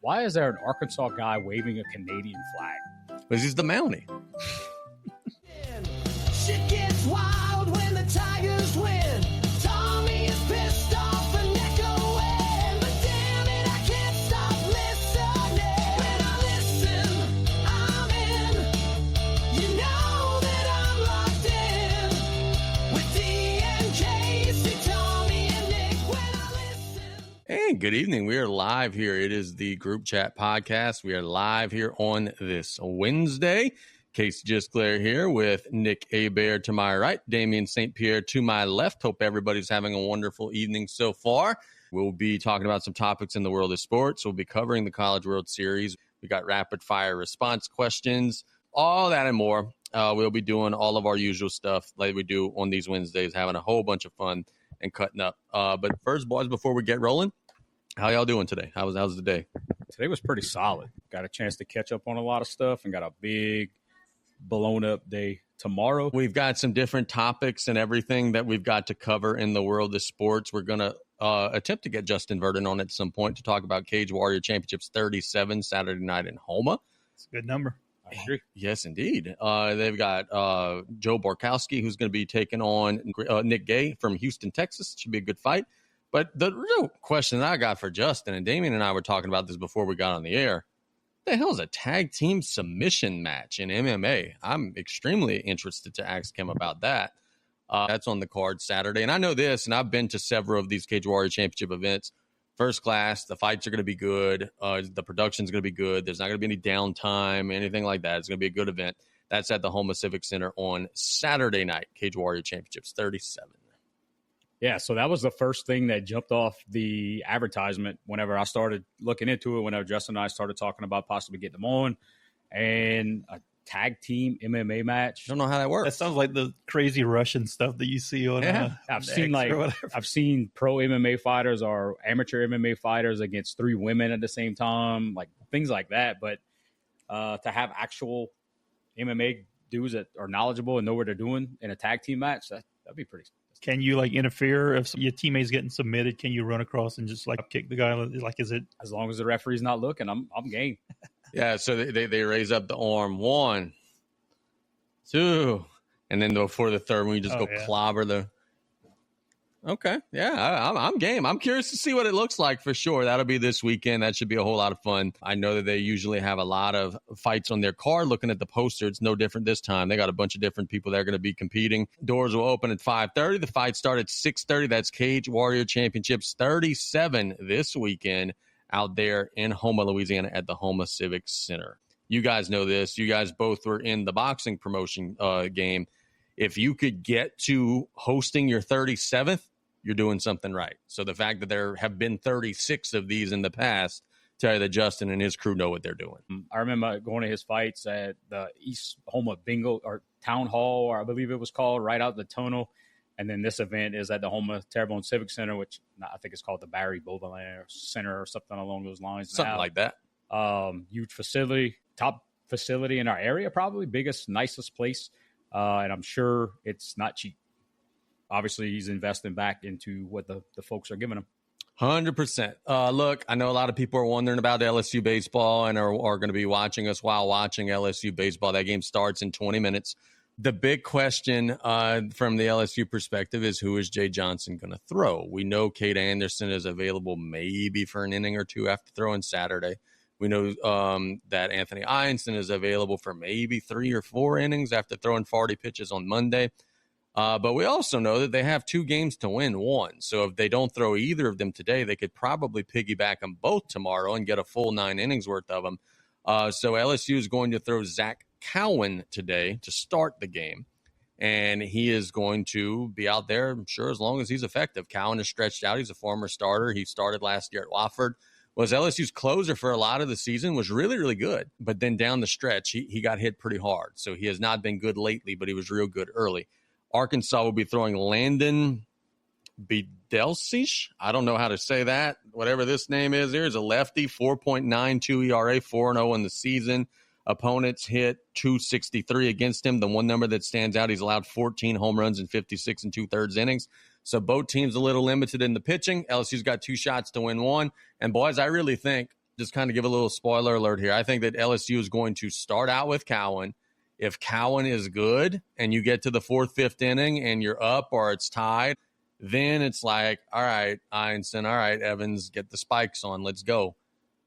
Why is there an Arkansas guy waving a Canadian flag? Because he's the Mountie. Shit gets wild when the Tigers win. Tommy is pissed off and echoing, but damn it, I can't stop listening. When I listen, I'm in. You know that I'm locked in with D and Casey, Tommy and Nick. When I listen. And good evening. We are live here. It is the Group Chat Podcast. We are live here on this Wednesday. Casey Gisclair here with Nick Hebert to my right, Damien St. Pierre to my left. Hope everybody's having a wonderful evening so far. We'll be talking about some topics in the world of sports. We'll be covering the College World Series. We got rapid fire response questions, all that and more. We'll be doing all of our usual stuff like we do on these Wednesdays, having a whole bunch of fun and cutting up. But first, boys, before we get rolling, how y'all doing today? How's the day? Today was pretty solid. Got a chance to catch up on a lot of stuff and got a big blown up day tomorrow. We've got some different topics and everything that we've got to cover in the world of sports. We're going to attempt to get Justin Verdin on at some point to talk about Cage Warrior Championships 37 Saturday night in Houma. It's a good number. I agree. Yes, indeed. They've got Joe Borkowski, who's going to be taking on Nick Gay from Houston, Texas. Should be a good fight. But the real question that I got for Justin, and Damien and I were talking about this before we got on the air, the hell is a tag team submission match in MMA? I'm extremely interested to ask him about that. That's on the card Saturday. And I know this, and I've been to several of these Cage Warrior Championship events. First class, the fights are going to be good. The production's going to be good. There's not going to be any downtime, anything like that. It's going to be a good event. That's at the Houma Civic Center on Saturday night, Cage Warrior Championships 37. Yeah, so that was the first thing that jumped off the advertisement whenever I started looking into it, whenever Justin and I started talking about possibly getting them on, and a tag team MMA match. I don't know how that works. That sounds like the crazy Russian stuff that you see on I've seen pro MMA fighters or amateur MMA fighters against 3 women at the same time, like things like that. But to have actual MMA dudes that are knowledgeable and know what they're doing in a tag team match, that'd be pretty. Can you like interfere if your teammate's getting submitted? Can you run across and just like kick the guy? Like, is it As long as the referee's not looking, I'm game. Yeah, so they raise up the arm. 1, 2, and then before the third one, you just clobber the. Okay, yeah, I'm game. I'm curious to see what it looks like for sure. That'll be this weekend. That should be a whole lot of fun. I know that they usually have a lot of fights on their card. Looking at the poster, it's no different this time. They got a bunch of different people that are going to be competing. Doors will open at 5:30. The fight start at 6:30. That's Cage Warrior Championships 37 this weekend out there in Houma, Louisiana at the Houma Civic Center. You guys know this. You guys both were in the boxing promotion game. If you could get to hosting your 37th, you're doing something right. So the fact that there have been 36 of these in the past tell you that Justin and his crew know what they're doing. I remember going to his fights at the East Houma Bingo or Town Hall, or I believe it was called, right out the tunnel. And then this event is at the Houma Terrebonne Civic Center, which I think it's called the Barry Beauvalin Center or something along those lines. Something like that. Huge facility, top facility in our area, probably biggest, nicest place. And I'm sure it's not cheap. Obviously, he's investing back into what the folks are giving him. 100%. Look, I know a lot of people are wondering about LSU baseball and are going to be watching us while watching LSU baseball. That game starts in 20 minutes. The big question from the LSU perspective is, who is Jay Johnson going to throw? We know Kate Anderson is available maybe for an inning or two after throwing Saturday. We know that Anthony Ianson is available for maybe 3 or 4 innings after throwing 40 pitches on Monday. But we also know that they have 2 games to win 1. So if they don't throw either of them today, they could probably piggyback them both tomorrow and get a full 9 innings worth of them. So LSU is going to throw Zach Cowan today to start the game. And he is going to be out there, I'm sure, as long as he's effective. Cowan is stretched out. He's a former starter. He started last year at Wofford. Was LSU's closer for a lot of the season, was really, really good. But then down the stretch, he got hit pretty hard. So he has not been good lately, but he was real good early. Arkansas will be throwing Landon Bidelsish. I don't know how to say that. Whatever this name is, there's a lefty, 4.92 ERA, 4-0 in the season. Opponents hit .263 against him. The one number that stands out, he's allowed 14 home runs in 56 2/3 innings. So both teams a little limited in the pitching. LSU's got 2 shots to win 1. And boys, I really think just kind of give a little spoiler alert here. I think that LSU is going to start out with Cowan. If Cowan is good and you get to the 4th, 5th inning and you're up or it's tied, then it's like, all right, Einstein, all right, Evans, get the spikes on, let's go.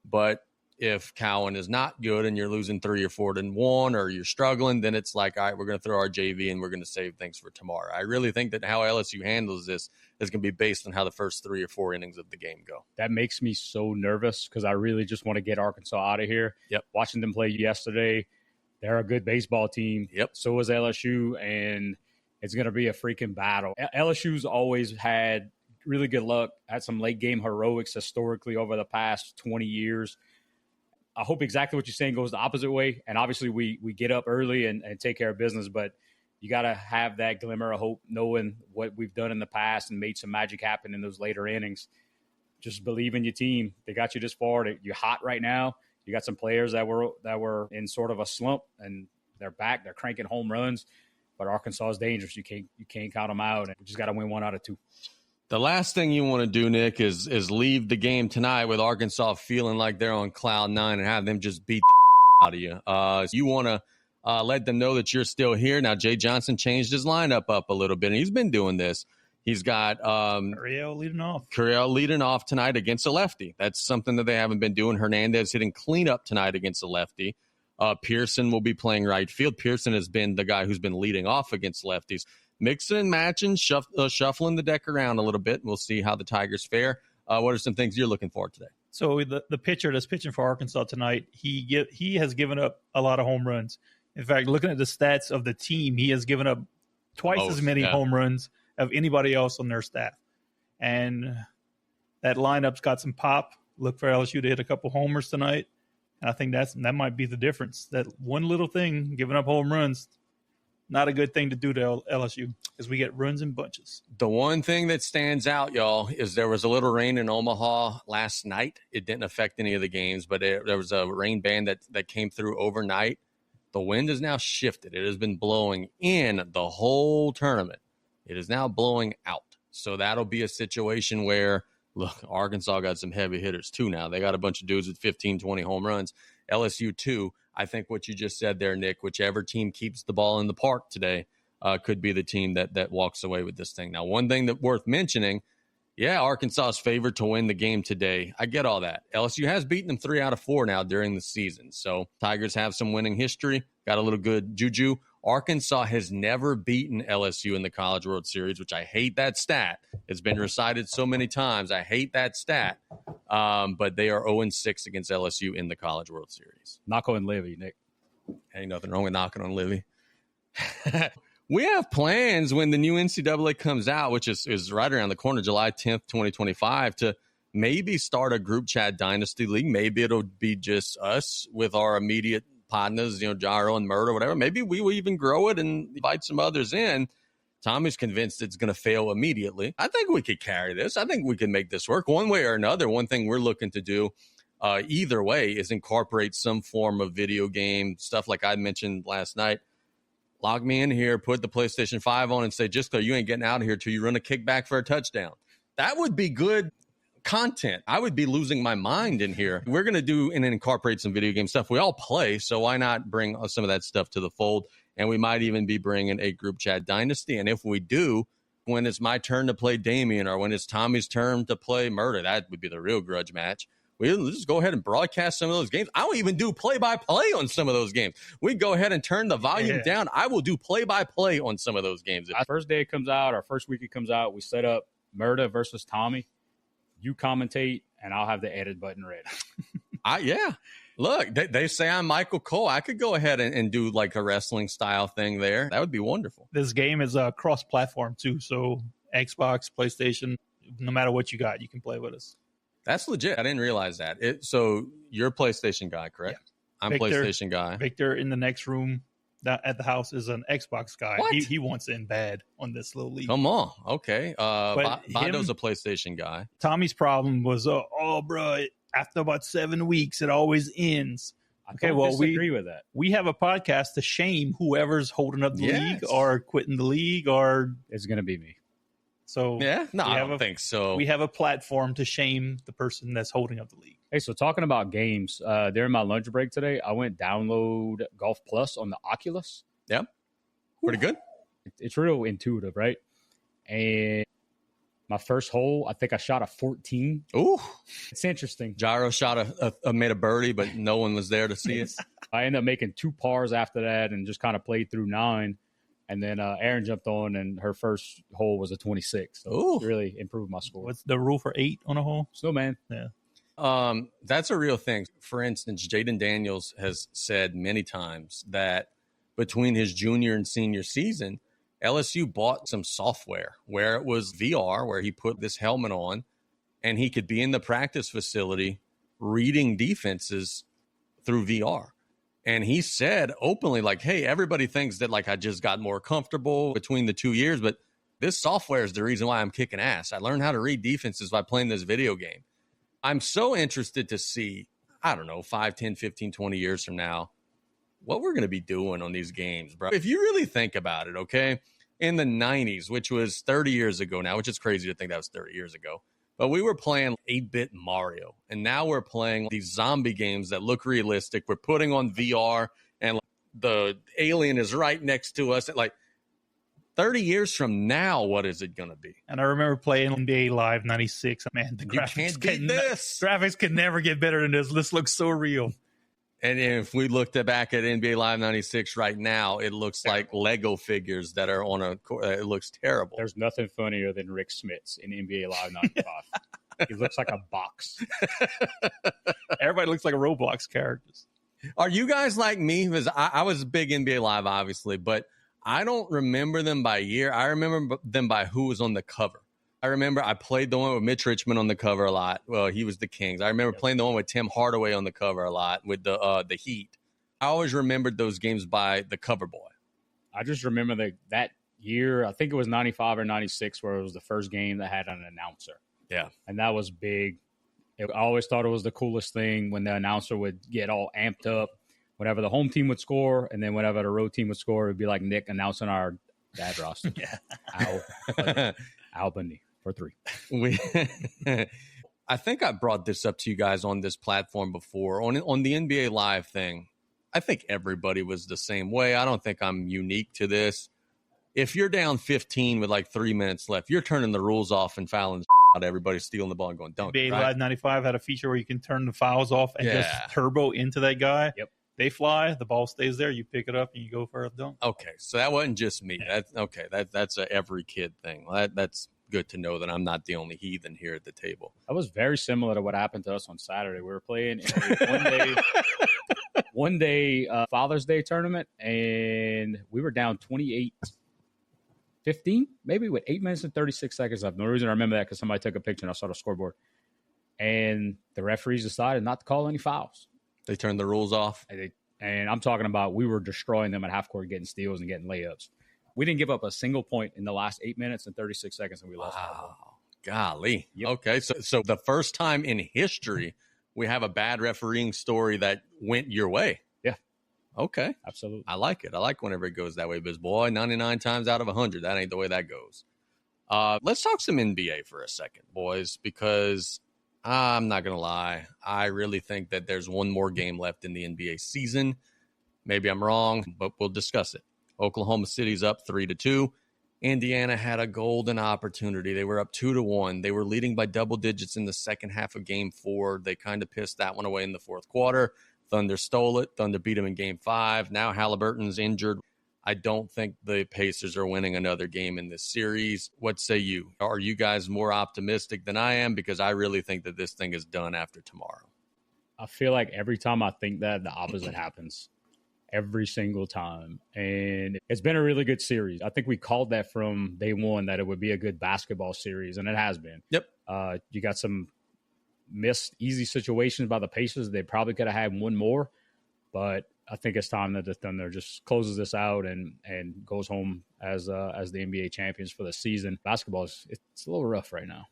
But if Cowan is not good and you're losing 3 or 4 to 1 or you're struggling, then it's like, all right, we're going to throw our JV and we're going to save things for tomorrow. I really think that how LSU handles this is going to be based on how the first 3 or 4 innings of the game go. That makes me so nervous because I really just want to get Arkansas out of here. Yep. Watching them play yesterday, they're a good baseball team. Yep. So is LSU, and it's going to be a freaking battle. LSU's always had really good luck, had some late game heroics historically over the past 20 years. I hope exactly what you're saying goes the opposite way. And obviously we get up early and take care of business, but you got to have that glimmer of hope knowing what we've done in the past and made some magic happen in those later innings. Just believe in your team. They got you this far. You're hot right now. You got some players that were in sort of a slump and they're back. They're cranking home runs, but Arkansas is dangerous. You can't count them out. And we just got to win 1 out of 2. The last thing you want to do, Nick, is leave the game tonight with Arkansas feeling like they're on cloud 9 and have them just beat the out of you. You want to let them know that you're still here. Now, Jay Johnson changed his lineup up a little bit, and he's been doing this. He's got Curiel leading off tonight against a lefty. That's something that they haven't been doing. Hernandez hitting cleanup tonight against a lefty. Pearson will be playing right field. Pearson has been the guy who's been leading off against lefties. Mixing and matching, shuffling the deck around a little bit. We'll see how the Tigers fare. What are some things you're looking for today? So the pitcher that's pitching for Arkansas tonight, he has given up a lot of home runs. In fact, looking at the stats of the team, he has given up twice as many home runs of anybody else on their staff. And that lineup's got some pop. Look for LSU to hit a couple homers tonight. And I think that might be the difference. That one little thing, giving up home runs, not a good thing to do to LSU because we get runs in bunches. The one thing that stands out, y'all, is there was a little rain in Omaha last night. It didn't affect any of the games, but there was a rain band that came through overnight. The wind has now shifted. It has been blowing in the whole tournament. It is now blowing out. So that'll be a situation where, look, Arkansas got some heavy hitters too now. They got a bunch of dudes with 15, 20 home runs. LSU too. I think what you just said there, Nick, whichever team keeps the ball in the park today could be the team that walks away with this thing. Now, one thing that worth mentioning, Arkansas is favored to win the game today. I get all that. LSU has beaten them 3 out of 4 now during the season. So Tigers have some winning history, got a little good juju. Arkansas has never beaten LSU in the College World Series, which I hate that stat. It's been recited so many times. I hate that stat. But they are 0-6 against LSU in the College World Series. Knock on Livy, Nick. Ain't nothing wrong with knocking on Livy. We have plans when the new NCAA comes out, which is right around the corner, July 10th, 2025, to maybe start a group chat dynasty league. Maybe it'll be just us with our immediate partners, Gyro and Murder, whatever. Maybe we will even grow it and invite some others in. Tommy's convinced it's going to fail immediately. I think we could carry this. I think we can make this work one way or another. One thing we're looking to do either way is incorporate some form of video game stuff like I mentioned last night. Log me in here, put the PlayStation 5 on and say, just so you ain't getting out of here till you run a kickback for a touchdown. That would be good content. I would be losing my mind in here. We're going to do and incorporate some video game stuff. We all play, so why not bring some of that stuff to the fold? And we might even be bringing a group chat dynasty. And if we do, when it's my turn to play Damien or when it's Tommy's turn to play Murder, that would be the real grudge match. We'll just go ahead and broadcast some of those games. I will even do play-by-play on some of those games. We go ahead and turn the volume down. I will do play-by-play on some of those games. First day it comes out, or first week it comes out, we set up Murder versus Tommy. You commentate, and I'll have the edit button ready. Look, they say I'm Michael Cole. I could go ahead and do like a wrestling style thing there. That would be wonderful. This game is cross-platform too, so Xbox, PlayStation, no matter what you got, you can play with us. That's legit. I didn't realize that. So you're a PlayStation guy, correct? Yeah. I'm PlayStation guy. Victor in the next room at the house is an Xbox guy. He wants in bad on this little league. Come on. Okay. Bondo's a PlayStation guy. Tommy's problem was, bro, after about 7 weeks, it always ends. Okay, well, we agree with that. We have a podcast to shame whoever's holding up the league or quitting the league, or it's going to be me. So Yeah, no, I don't think so. We have a platform to shame the person that's holding up the league. Hey, so talking about games, during my lunch break today, I went download Golf Plus on the Oculus. Yeah, pretty good. It's real intuitive, right? And my first hole, I think I shot a 14. Ooh, it's interesting. Gyro shot made a birdie, but no one was there to see it. I ended up making 2 pars after that and just kind of played through 9. And then Erin jumped on, and her first hole was a 26. So it really improved my score. What's the rule for 8 on a hole? Snowman. Yeah. That's a real thing. For instance, Jaden Daniels has said many times that between his junior and senior season, LSU bought some software where it was VR, where he put this helmet on, and he could be in the practice facility reading defenses through VR. And he said openly, like, hey, everybody thinks that, like, I just got more comfortable between the 2 years, but this software is the reason why I'm kicking ass. I learned how to read defenses by playing this video game. I'm so interested to see, I don't know, 5, 10, 15, 20 years from now, what we're going to be doing on these games, bro. If you really think about it, okay, in the 90s, which was 30 years ago now, which is crazy to think that was 30 years ago, but we were playing 8-bit Mario, and now we're playing these zombie games that look realistic. We're putting on VR, and the alien is right next to us. Like, 30 years from now, what is it going to be? And I remember playing NBA Live 96. Man, the graphics could never get better than this. This looks so real. And if we looked back at NBA Live 96 right now, it looks like Lego figures that are on it looks terrible. There's nothing funnier than Rick Smits in NBA Live 95. He looks like a box. Everybody looks like a Roblox characters. Are you guys like me? Because I was a big NBA Live, obviously, but I don't remember them by year. I remember them by who was on the cover. I remember I played the one with Mitch Richmond on the cover a lot. Well, he was the Kings. I remember playing the one with Tim Hardaway on the cover a lot with the Heat. I always remembered those games by the cover boy. I just remember that year, I think it was 95 or 96, where it was the first game that had an announcer. Yeah. And that was big. I always thought it was the coolest thing when the announcer would get all amped up whenever the home team would score, and then whenever the road team would score, it would be like Nick announcing our dad roster. Yeah. Albany for 3. I think I brought this up to you guys on this platform before. On the NBA Live thing, I think everybody was the same way. I don't think I'm unique to this. If you're down 15 with like 3 minutes left, you're turning the rules off and fouling out. Everybody's stealing the ball and going dunk. NBA Live 95 had a feature where you can turn the fouls off and just turbo into that guy. Yep. They fly, the ball stays there, you pick it up, and you go for a dunk. Okay, so that wasn't just me. That's a every kid thing. That's good to know that I'm not the only heathen here at the table. That was very similar to what happened to us on Saturday. We were playing in a one day Father's Day tournament, and we were down 28-15, maybe with 8 minutes and 36 seconds left. The reason I remember that because somebody took a picture and I saw the scoreboard. And the referees decided not to call any fouls. They turned the rules off. And I'm talking about we were destroying them at half court, getting steals and getting layups. We didn't give up a single point in the last 8 minutes and 36 seconds, and we lost. Wow. Golly. Yep. Okay, so the first time in history we have a bad refereeing story that went your way. Yeah. Okay. Absolutely. I like it. I like whenever it goes that way, because, boy, 99 times out of 100, that ain't the way that goes. Let's talk some NBA for a second, boys, because I'm not going to lie. I really think that there's one more game left in the NBA season. Maybe I'm wrong, but we'll discuss it. Oklahoma City's up 3-2. Indiana had a golden opportunity. They were up 2-1. They were leading by double digits in the second half of Game 4. They kind of pissed that one away in the fourth quarter. Thunder stole it. Thunder beat them in Game 5. Now Halliburton's injured. I don't think the Pacers are winning another game in this series. What say you? Are you guys more optimistic than I am? Because I really think that this thing is done after tomorrow. I feel like every time I think that, the opposite happens. Every single time. And it's been a really good series. I think we called that from day one that it would be a good basketball series, and it has been. Yep. You got some missed easy situations by the Pacers. They probably could have had one more, but I think it's time that the Thunder just closes this out and goes home as the NBA champions for the season. Basketball it's a little rough right now.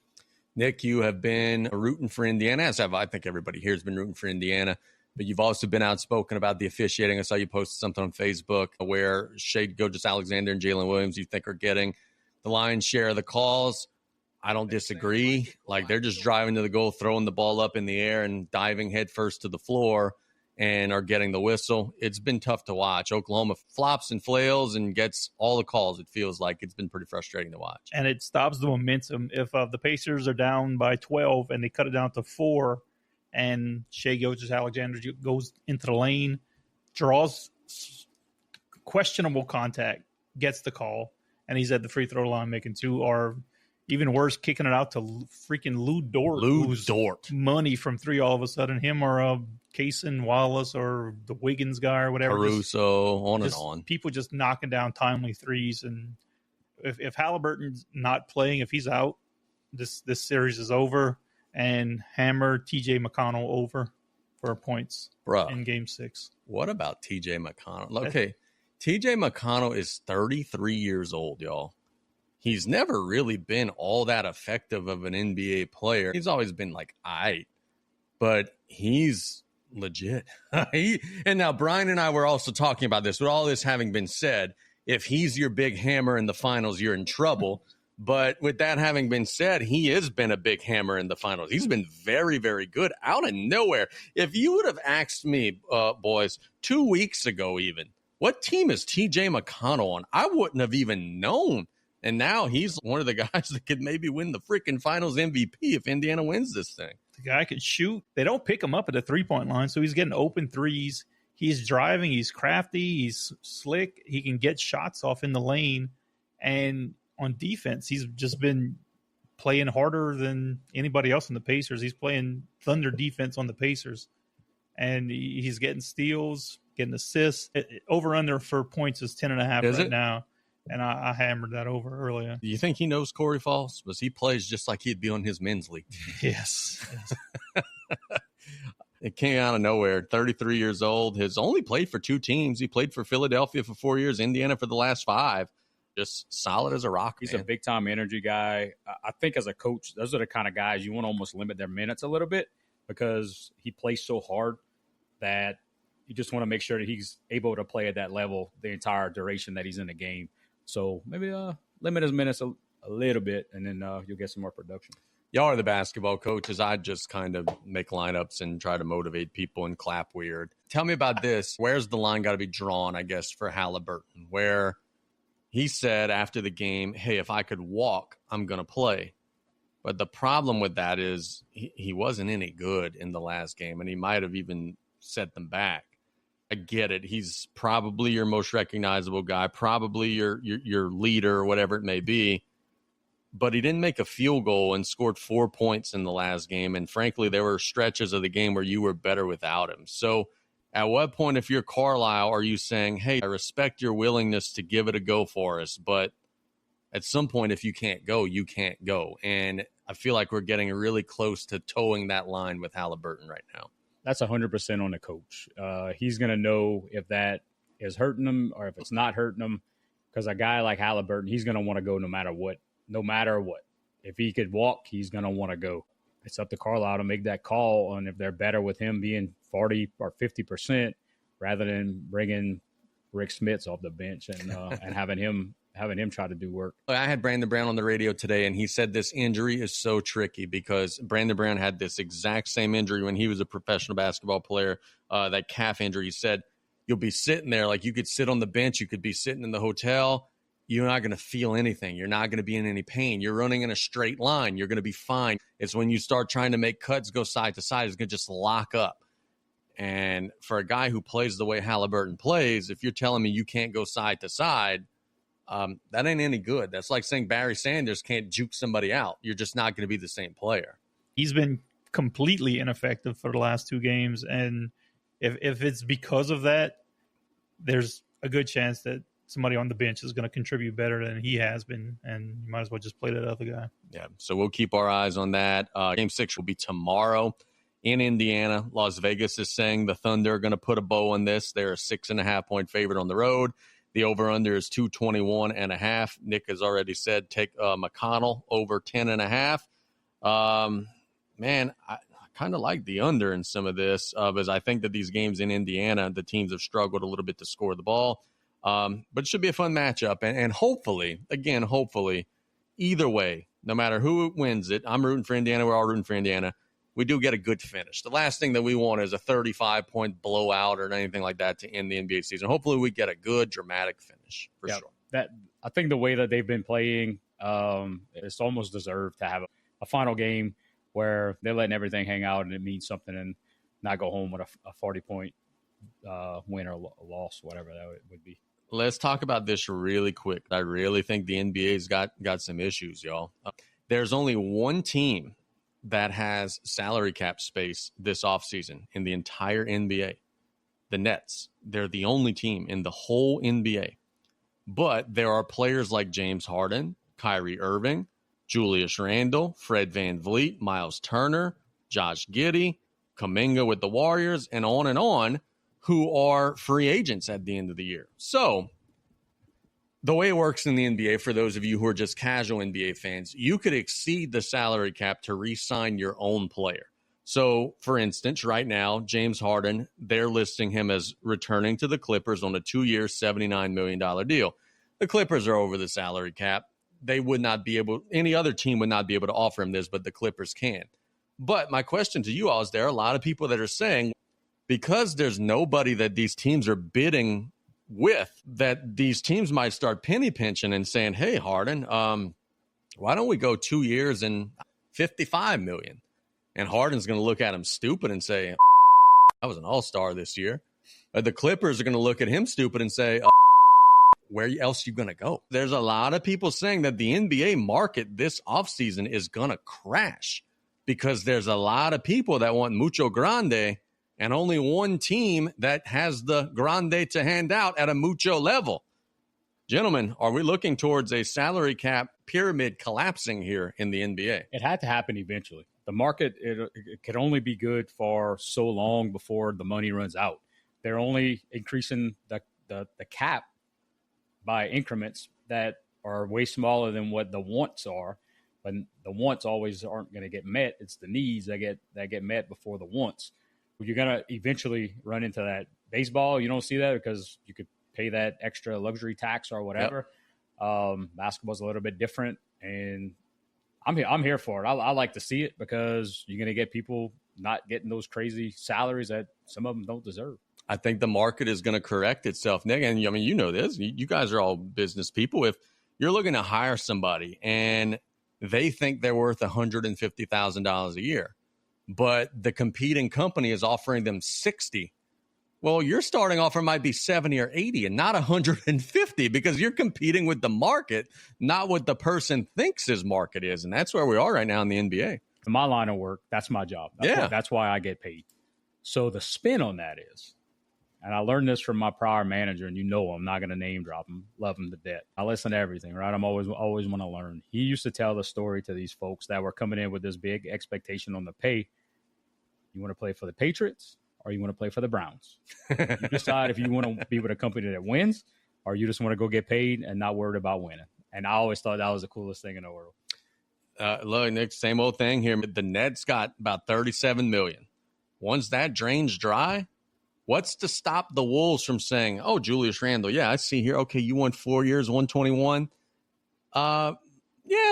Nick, you have been rooting for Indiana, as I think everybody here has been rooting for Indiana. But you've also been outspoken about the officiating. I saw you posted something on Facebook where Shai Gilgeous-Alexander and Jalen Williams you think are getting the lion's share of the calls. I don't disagree. Like, they're just driving to the goal, throwing the ball up in the air and diving headfirst to the floor and are getting the whistle. It's been tough to watch. Oklahoma flops and flails and gets all the calls. It feels like it's been pretty frustrating to watch. And it stops the momentum. If the Pacers are down by 12 and they cut it down to 4, and Shai Gilgeous-Alexander goes into the lane, draws questionable contact, gets the call, and he's at the free throw line making 2, or even worse, kicking it out to freaking Lou Dort. Lou Dort. Money from 3 all of a sudden. Him or Cason Wallace or the Wiggins guy or whatever. Caruso, on and on. People just knocking down timely threes. And if Halliburton's not playing, if he's out, this series is over. And hammer TJ McConnell over for points in Game 6. What about TJ McConnell? Okay, TJ McConnell is 33 years old, y'all. He's never really been all that effective of an NBA player. He's always been like, but he's legit. And now Brian and I were also talking about this. With all this having been said, if he's your big hammer in the finals, you're in trouble. But with that having been said, he has been a big hammer in the finals. He's been very, very good out of nowhere. If you would have asked me, boys, 2 weeks ago even, what team is TJ McConnell on? I wouldn't have even known. And now he's one of the guys that could maybe win the freaking finals MVP if Indiana wins this thing. The guy could shoot. They don't pick him up at the 3-point line, so he's getting open threes. He's driving. He's crafty. He's slick. He can get shots off in the lane. And on defense, he's just been playing harder than anybody else in the Pacers. He's playing thunder defense on the Pacers. And he's getting steals, getting assists. Over-under for points is 10.5 now. And I hammered that over earlier. Do you think he knows Corey Falls? Because he plays just like he'd be on his men's league. Yes. It came out of nowhere. 33 years old. Has only played for 2 teams. He played for Philadelphia for 4 years, Indiana for the last 5. Just solid as a rock. He's a big-time energy guy. I think as a coach, those are the kind of guys you want to almost limit their minutes a little bit because he plays so hard that you just want to make sure that he's able to play at that level the entire duration that he's in the game. So maybe limit his minutes a little bit, and then you'll get some more production. Y'all are the basketball coaches. I just kind of make lineups and try to motivate people and clap weird. Tell me about this. Where's the line got to be drawn, I guess, for Halliburton, where he said after the game, hey, if I could walk, I'm going to play. But the problem with that is he wasn't any good in the last game, and he might have even set them back. I get it. He's probably your most recognizable guy, probably your leader or whatever it may be. But he didn't make a field goal and scored 4 points in the last game. And frankly, there were stretches of the game where you were better without him. So at what point, if you're Carlisle, are you saying, hey, I respect your willingness to give it a go for us, but at some point, if you can't go, you can't go. And I feel like we're getting really close to towing that line with Halliburton right now. That's 100% on the coach. He's going to know if that is hurting him or if it's not hurting him. Because a guy like Halliburton, he's going to want to go no matter what. If he could walk, he's going to want to go. It's up to Carlisle to make that call on if they're better with him being 40 or 50% rather than bringing Rick Smits off the bench and having him try to do work. I had Brandon Brown on the radio today, and he said this injury is so tricky because Brandon Brown had this exact same injury when he was a professional basketball player, that calf injury. He said, you'll be sitting there, like you could sit on the bench, you could be sitting in the hotel, you're not going to feel anything. You're not going to be in any pain. You're running in a straight line. You're going to be fine. It's when you start trying to make cuts go side to side, it's going to just lock up. And for a guy who plays the way Halliburton plays, if you're telling me you can't go side to side, that ain't any good. That's like saying Barry Sanders can't juke somebody out. You're just not going to be the same player. He's been completely ineffective for the last 2 games. And if it's because of that, there's a good chance that somebody on the bench is going to contribute better than he has been. And you might as well just play that other guy. Yeah. So we'll keep our eyes on that. Game 6 will be tomorrow in Indiana. Las Vegas is saying the Thunder are going to put a bow on this. They're a 6.5-point favorite on the road. The over-under is 221.5. Nick has already said take McConnell over 10.5. Man, I kind of like the under in some of this because I think that these games in Indiana, the teams have struggled a little bit to score the ball. But it should be a fun matchup. And hopefully, either way, no matter who wins it, I'm rooting for Indiana. We're all rooting for Indiana. We do get a good finish. The last thing that we want is a 35-point blowout or anything like that to end the NBA season. Hopefully we get a good, dramatic finish for sure. That I think the way that they've been playing, it's almost deserved to have a final game where they're letting everything hang out and it means something and not go home with a 40-point win or loss, whatever that would be. Let's talk about this really quick. I really think the NBA's got some issues, y'all. There's only one team that has salary cap space this offseason in the entire NBA. The Nets. They're the only team in the whole NBA. But there are players like James Harden, Kyrie Irving, Julius Randle, Fred VanVleet, Miles Turner, Josh Giddey, Kuminga with the Warriors, and on, who are free agents at the end of the year. So the way it works in the NBA, for those of you who are just casual NBA fans, you could exceed the salary cap to re-sign your own player. So, for instance, right now, James Harden, they're listing him as returning to the Clippers on a 2-year, $79 million deal. The Clippers are over the salary cap. They would not be able, any other team would not be able to offer him this, but the Clippers can. But my question to you all is, there are a lot of people that are saying, because there's nobody that these teams are bidding with, that these teams might start penny pinching and saying, hey, Harden, why don't we go 2 years and $55 million? And Harden's going to look at him stupid and say, I was an all-star this year. The Clippers are going to look at him stupid and say, where else are you going to go? There's a lot of people saying that the NBA market this offseason is going to crash because there's a lot of people that want mucho grande and only one team that has the grande to hand out at a mucho level. Gentlemen, are we looking towards a salary cap pyramid collapsing here in the NBA? It had to happen eventually. The market, it could only be good for so long before the money runs out. They're only increasing the cap by increments that are way smaller than what the wants are. But the wants always aren't going to get met. It's the needs that get met before the wants. You're going to eventually run into that. Baseball, you don't see that because you could pay that extra luxury tax or whatever. Yep. Basketball's a little bit different, and I'm here for it. I like to see it because you're going to get people not getting those crazy salaries that some of them don't deserve. I think the market is going to correct itself, Nick. And I mean, you know this. You guys are all business people. If you're looking to hire somebody and they think they're worth $150,000 a year, but the competing company is offering them 60. Well, your starting offer might be 70 or 80 and not 150 because you're competing with the market, not what the person thinks his market is. And that's where we are right now in the NBA. In my line of work, that's my job. That's why I get paid. So the spin on that is, and I learned this from my prior manager, and I'm not going to name drop him, love him to death. I listen to everything, right? I'm always want to learn. He used to tell the story to these folks that were coming in with this big expectation on the pay. You want to play for the Patriots or you want to play for the Browns? You decide if you want to be with a company that wins or you just want to go get paid and not worried about winning. And I always thought that was the coolest thing in the world. Look, Nick, same old thing here. The Nets got about $37 million. Once that drains dry, what's to stop the Wolves from saying, oh, Julius Randle, yeah, I see here. Okay, you won 4 years, 121. Yeah,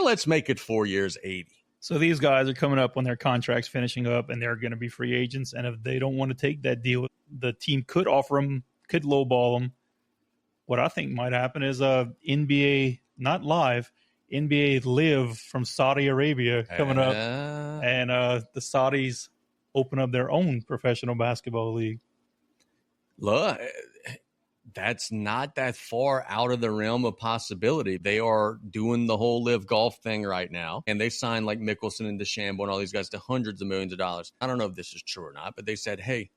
let's make it 4 years, 80. So these guys are coming up when their contract's finishing up and they're going to be free agents. And if they don't want to take that deal, the team could offer them, could lowball them. What I think might happen is NBA, not live, NBA Live from Saudi Arabia coming up. And the Saudis open up their own professional basketball league. Look, that's not that far out of the realm of possibility. They are doing the whole live golf thing right now. And they signed like Mickelson and DeChambeau and all these guys to hundreds of millions of dollars. I don't know if this is true or not, but they said, hey,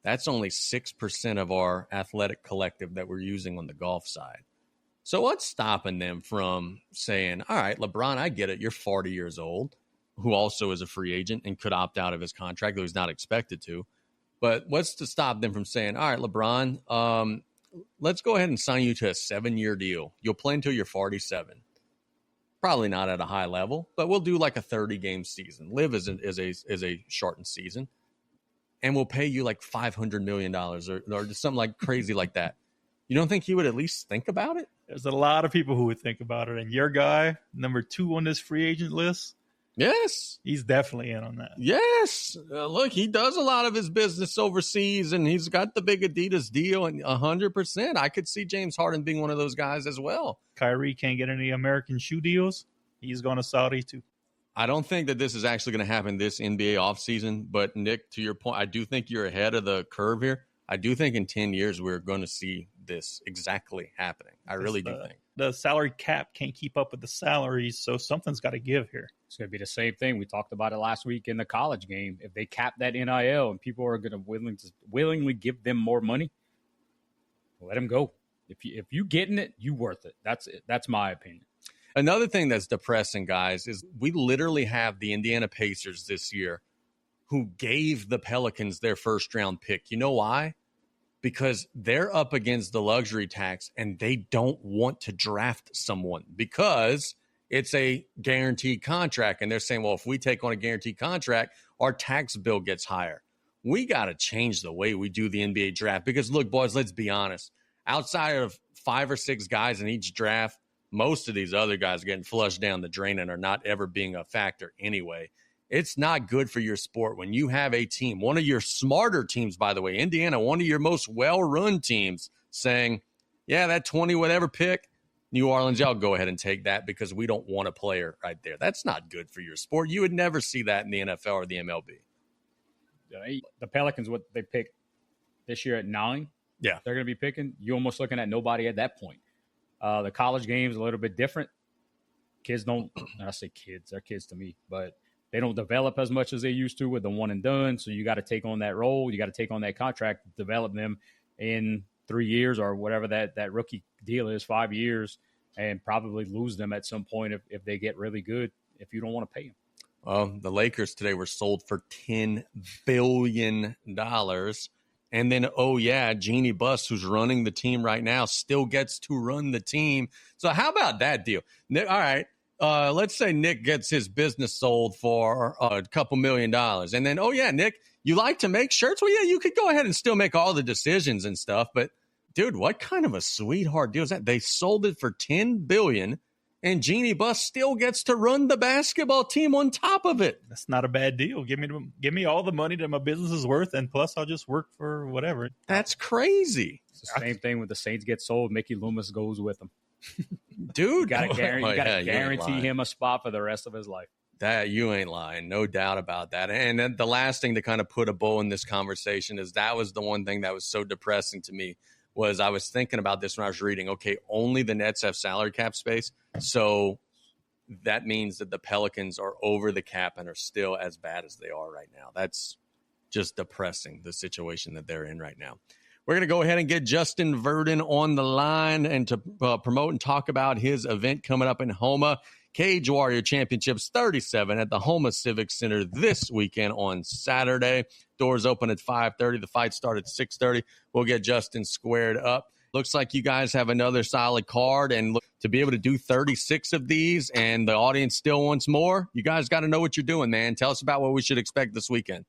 that's only 6% of our athletic collective that we're using on the golf side. So what's stopping them from saying, all right, LeBron, I get it. You're 40 years old, who also is a free agent and could opt out of his contract, though he's not expected to. But what's to stop them from saying, all right, LeBron, let's go ahead and sign you to a 7-year deal. You'll play until you're 47. Probably not at a high level, but we'll do like a 30-game season. Live is a shortened season. And we'll pay you like $500 million or something like crazy like that. You don't think he would at least think about it? There's a lot of people who would think about it. And your guy, number 2 on this free agent list, yes, he's definitely in on that. Yes. Look, he does a lot of his business overseas, and he's got the big Adidas deal, and 100%. I could see James Harden being one of those guys as well. Kyrie can't get any American shoe deals. He's going to Saudi too. I don't think that this is actually going to happen this NBA offseason, but Nick, to your point, I do think you're ahead of the curve here. I do think in 10 years we're going to see this exactly happening. I really do think. The salary cap can't keep up with the salaries, so something's got to give here. It's going to be the same thing. We talked about it last week in the college game. If they cap that NIL and people are going to willingly give them more money, let them go. If you getting it, you worth it. That's it. That's my opinion. Another thing that's depressing, guys, is we literally have the Indiana Pacers this year who gave the Pelicans their first-round pick. You know why? Because they're up against the luxury tax and they don't want to draft someone because it's a guaranteed contract. And they're saying, well, if we take on a guaranteed contract, our tax bill gets higher. We got to change the way we do the NBA draft because, look, boys, let's be honest. Outside of 5 or 6 guys in each draft, most of these other guys are getting flushed down the drain and are not ever being a factor anyway. It's not good for your sport when you have a team, one of your smarter teams, by the way, Indiana, one of your most well-run teams, saying, yeah, that 20 whatever pick, New Orleans, y'all go ahead and take that because we don't want a player right there. That's not good for your sport. You would never see that in the NFL or the MLB. The Pelicans, what they picked this year at 9, yeah, they're going to be picking. You're almost looking at nobody at that point. The college game is a little bit different. Kids don't, I say kids, they're kids to me, but they don't develop as much as they used to with the one and done. So you got to take on that role. You got to take on that contract, develop them in 3 years or whatever that rookie deal is, 5 years, and probably lose them at some point if they get really good, if you don't want to pay them. Well, the Lakers today were sold for $10 billion. And then, oh, yeah, Jeannie Buss, who's running the team right now, still gets to run the team. So how about that deal? All right. Let's say Nick gets his business sold for a couple $1 million. And then, oh, yeah, Nick, you like to make shirts? Well, yeah, you could go ahead and still make all the decisions and stuff. But, dude, what kind of a sweetheart deal is that? They sold it for $10 billion, and Jeannie Buss still gets to run the basketball team on top of it. That's not a bad deal. Give me all the money that my business is worth, and plus I'll just work for whatever. That's crazy. It's the same thing when the Saints get sold. Mickey Loomis goes with them. Dude, you got to guarantee him a spot for the rest of his life. That you ain't lying, no doubt about that. And then the last thing to kind of put a bow in this conversation is that was the one thing that was so depressing to me was I was thinking about this when I was reading, okay, only the Nets have salary cap space. So that means that the Pelicans are over the cap and are still as bad as they are right now. That's just depressing, the situation that they're in right now. We're going to go ahead and get Justin Verdin on the line and to promote and talk about his event coming up in Houma. Cage Warrior Championships 37 at the Houma Civic Center this weekend on Saturday. Doors open at 5:30. The fight starts at 6:30. We'll get Justin squared up. Looks like you guys have another solid card, and look, to be able to do 36 of these and the audience still wants more, you guys got to know what you're doing, man. Tell us about what we should expect this weekend.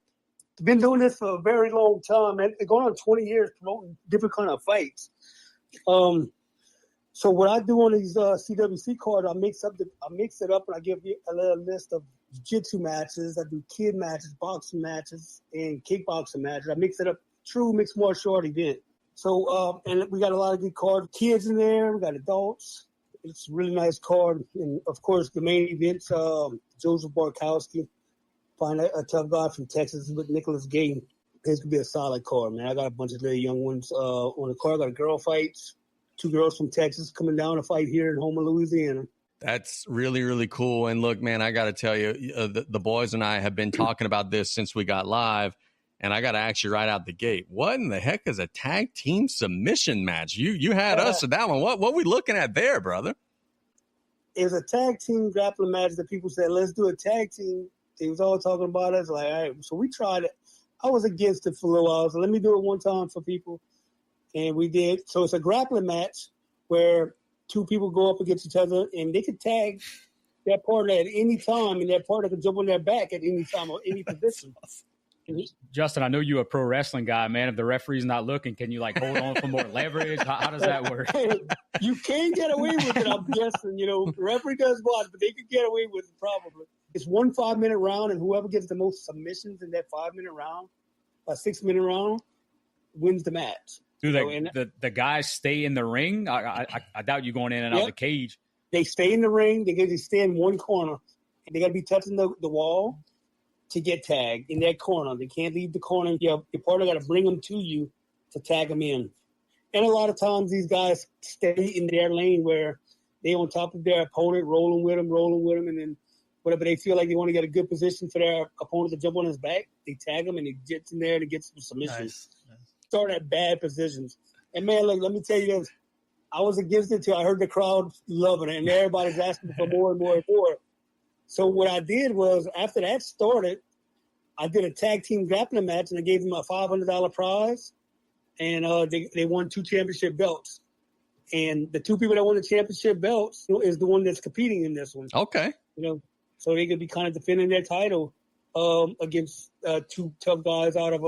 Been doing this for a very long time, and going on 20 years promoting different kind of fights. So what I do on these CWC cards, I mix it up, and I give you a little list of jiu-jitsu matches. I do kid matches, boxing matches, and kickboxing matches. I mix it up, true mixed martial art event. So and we got a lot of good cards, kids in there. We got adults. It's a really nice card, and of course the main events. Joseph Barkowski. Find a tough guy from Texas with Nicholas Gay. This could be a solid card, man. I got a bunch of little young ones on the card. I got a girl fights, 2 girls from Texas coming down to fight here in Houma, Louisiana. That's really, really cool. And look, man, I got to tell you, the boys and I have been talking about this since we got live. And I got to ask you right out the gate, what in the heck is a tag team submission match? You had us at that one. What we looking at there, brother? It was a tag team grappling match that people said, let's do a tag team. They was all talking about it. I was like, all right. So we tried it. I was against it for a little while. So let me do it one time for people. And we did. So it's a grappling match where 2 people go up against each other, and they could tag that partner at any time, and that partner could jump on their back at any time or any position. Justin, I know you're a pro wrestling guy, man. If the referee's not looking, can you like hold on for more leverage? How does that work? You can get away with it, I'm guessing. The referee does watch, but they could get away with it probably. It's 1 5-minute round, and whoever gets the most submissions in that 5-minute round, a 6-minute round, wins the match. Do the guys stay in the ring? I doubt you going in and out of the cage. They stay in the ring. They stay in one corner, and they got to be touching the wall to get tagged in that corner. They can't leave the corner. Your partner got to bring them to you to tag them in. And a lot of times these guys stay in their lane where they on top of their opponent, rolling with them, and then whatever they feel like they want to get a good position for their opponent to jump on his back, they tag him and he gets in there and he gets some submissions. Nice. Start at bad positions. And man, look, let me tell you this. I was against it till I heard the crowd loving it and everybody's asking for more and more and more. So what I did was, after that started, I did a tag team grappling match, and I gave them a $500 prize, and they won 2 championship belts. And the 2 people that won the championship belts is the one that's competing in this one. Okay. So they could be kind of defending their title against 2 tough guys out of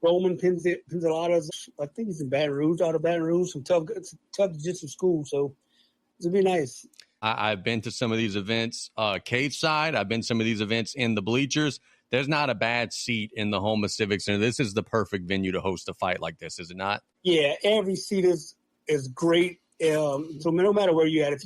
Roman Pinzoladas. I think he's in out of Baton Rouge, some tough jiu-jitsu school. So it'll be nice. I've been to some of these events cage side. I've been to some of these events in the bleachers. There's not a bad seat in the Houma Civic Center. This is the perfect venue to host a fight like this, is it not? Yeah, every seat is great. So no matter where you're at,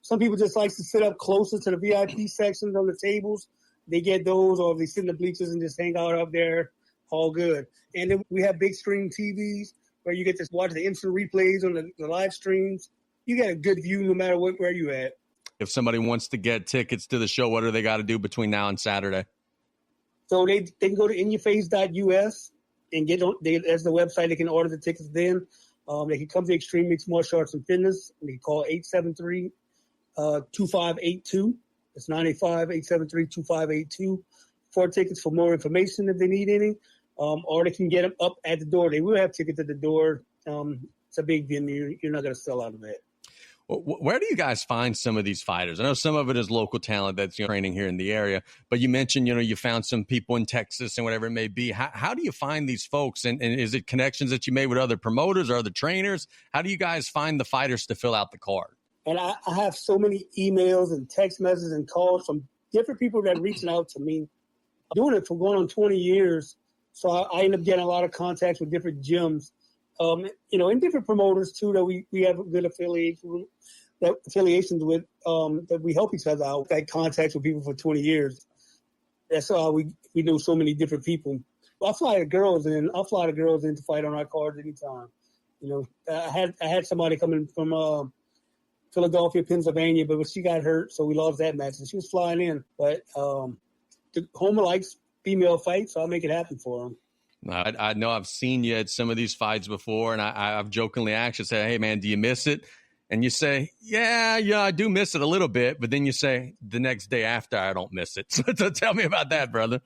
some people just like to sit up closer to the VIP sections on the tables. They get those, or they sit in the bleachers and just hang out up there. All good. And then we have big screen TVs where you get to watch the instant replays on the live streams. You get a good view no matter where you at. If somebody wants to get tickets to the show, what do they got to do between now and Saturday? So they can go to inyourface.us and that's the website. They can order the tickets then. They can come to Extreme Mixed Martial Arts and Fitness, and they can call 873-2582. It's 985-873-2582 for tickets for more information if they need any. Or they can get them up at the door. They will have tickets at the door. It's a big venue. You're not going to sell out of that. Where do you guys find some of these fighters? I know some of it is local talent that's training here in the area, but you mentioned, you found some people in Texas and whatever it may be. How do you find these folks? And is it connections that you made with other promoters or other trainers? How do you guys find the fighters to fill out the card? And I have so many emails and text messages and calls from different people that are reaching out to me. I'm doing it for going on 20 years. So I end up getting a lot of contacts with different gyms. And different promoters too that we have a good affiliations with, that we help each other out. I've had contacts with people for 20 years. That's how we know so many different people. I fly the girls in to fight on our cards anytime. I had somebody coming from Philadelphia, Pennsylvania, but she got hurt, so we lost that match. And she was flying in, but the Houma likes female fights, so I'll make it happen for them. I know I've seen you at some of these fights before, and I've jokingly asked you, say, hey, man, do you miss it? And you say, yeah, I do miss it a little bit. But then you say the next day after, I don't miss it. So tell me about that, brother.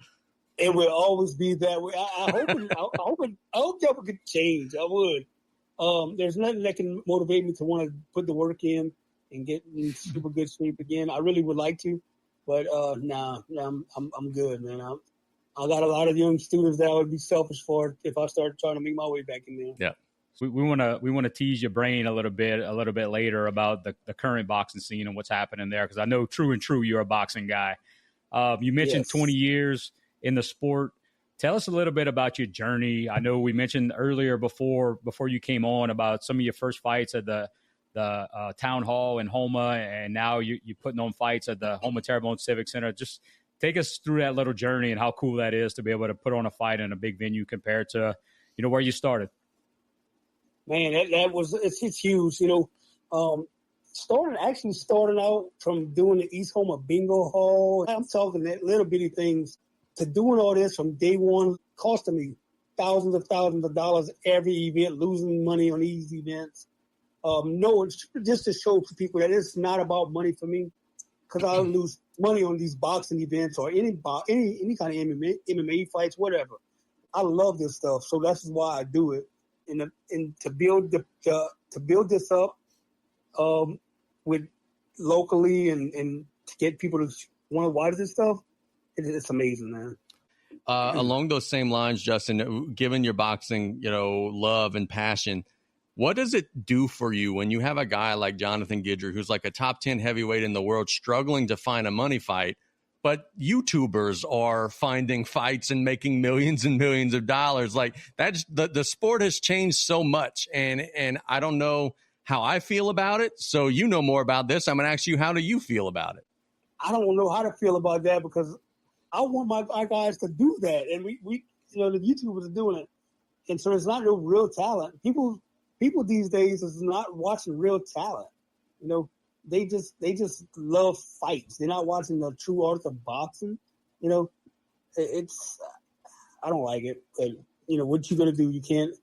It will always be that way. I hope that could change. I would. There's nothing that can motivate me to want to put the work in and get in super good shape again. I really would like to, but I'm good, man. I got a lot of young students that I would be selfish for if I started trying to make my way back in there. Yeah. We want to tease your brain a little bit later about the current boxing scene and what's happening there, because I know true you're a boxing guy. You mentioned 20 years in the sport. Tell us a little bit about your journey. I know we mentioned earlier before you came on about some of your first fights at the town hall in Houma, and now you're putting on fights at the Houma Terrebonne Civic Center. Just take us through that little journey and how cool that is to be able to put on a fight in a big venue compared to, where you started. Man, it's huge. Starting out from doing the East Houma Bingo Hall. I'm talking that little bitty things to doing all this from day one, costing me thousands of dollars every event, losing money on these events. Just to show to people that it's not about money for me, because I lose money on these boxing events or any kind of MMA fights, whatever. I love this stuff, so that's why I do it. And to build this up with locally and to get people to want to watch this stuff, it's amazing, man. Along those same lines, Justin, given your boxing, love and passion, what does it do for you when you have a guy like Jonathan Guidry, who's like a top 10 heavyweight in the world, struggling to find a money fight, but YouTubers are finding fights and making millions and millions of dollars? Like, that's the sport has changed so much, and I don't know how I feel about it. So you know more about this. I'm going to ask you, how do you feel about it? I don't know how to feel about that because I want my guys to do that, and we the YouTubers are doing it, and so it's not no real talent. People these days is not watching real talent. They just love fights. They're not watching the true art of boxing. It's I don't like it. But, what you gonna do? You can't.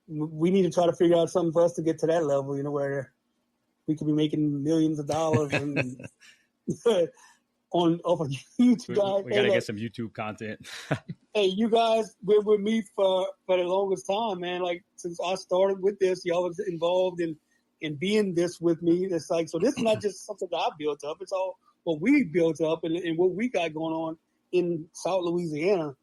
We need to try to figure out something for us to get to that level. Where we could be making millions of dollars and off of YouTube. We gotta get some YouTube content. Hey, you guys been with me for the longest time, man. Like, since I started with this, y'all was involved in being this with me. It's like, so this is not just something that I built up. It's all what we built up and what we got going on in South Louisiana,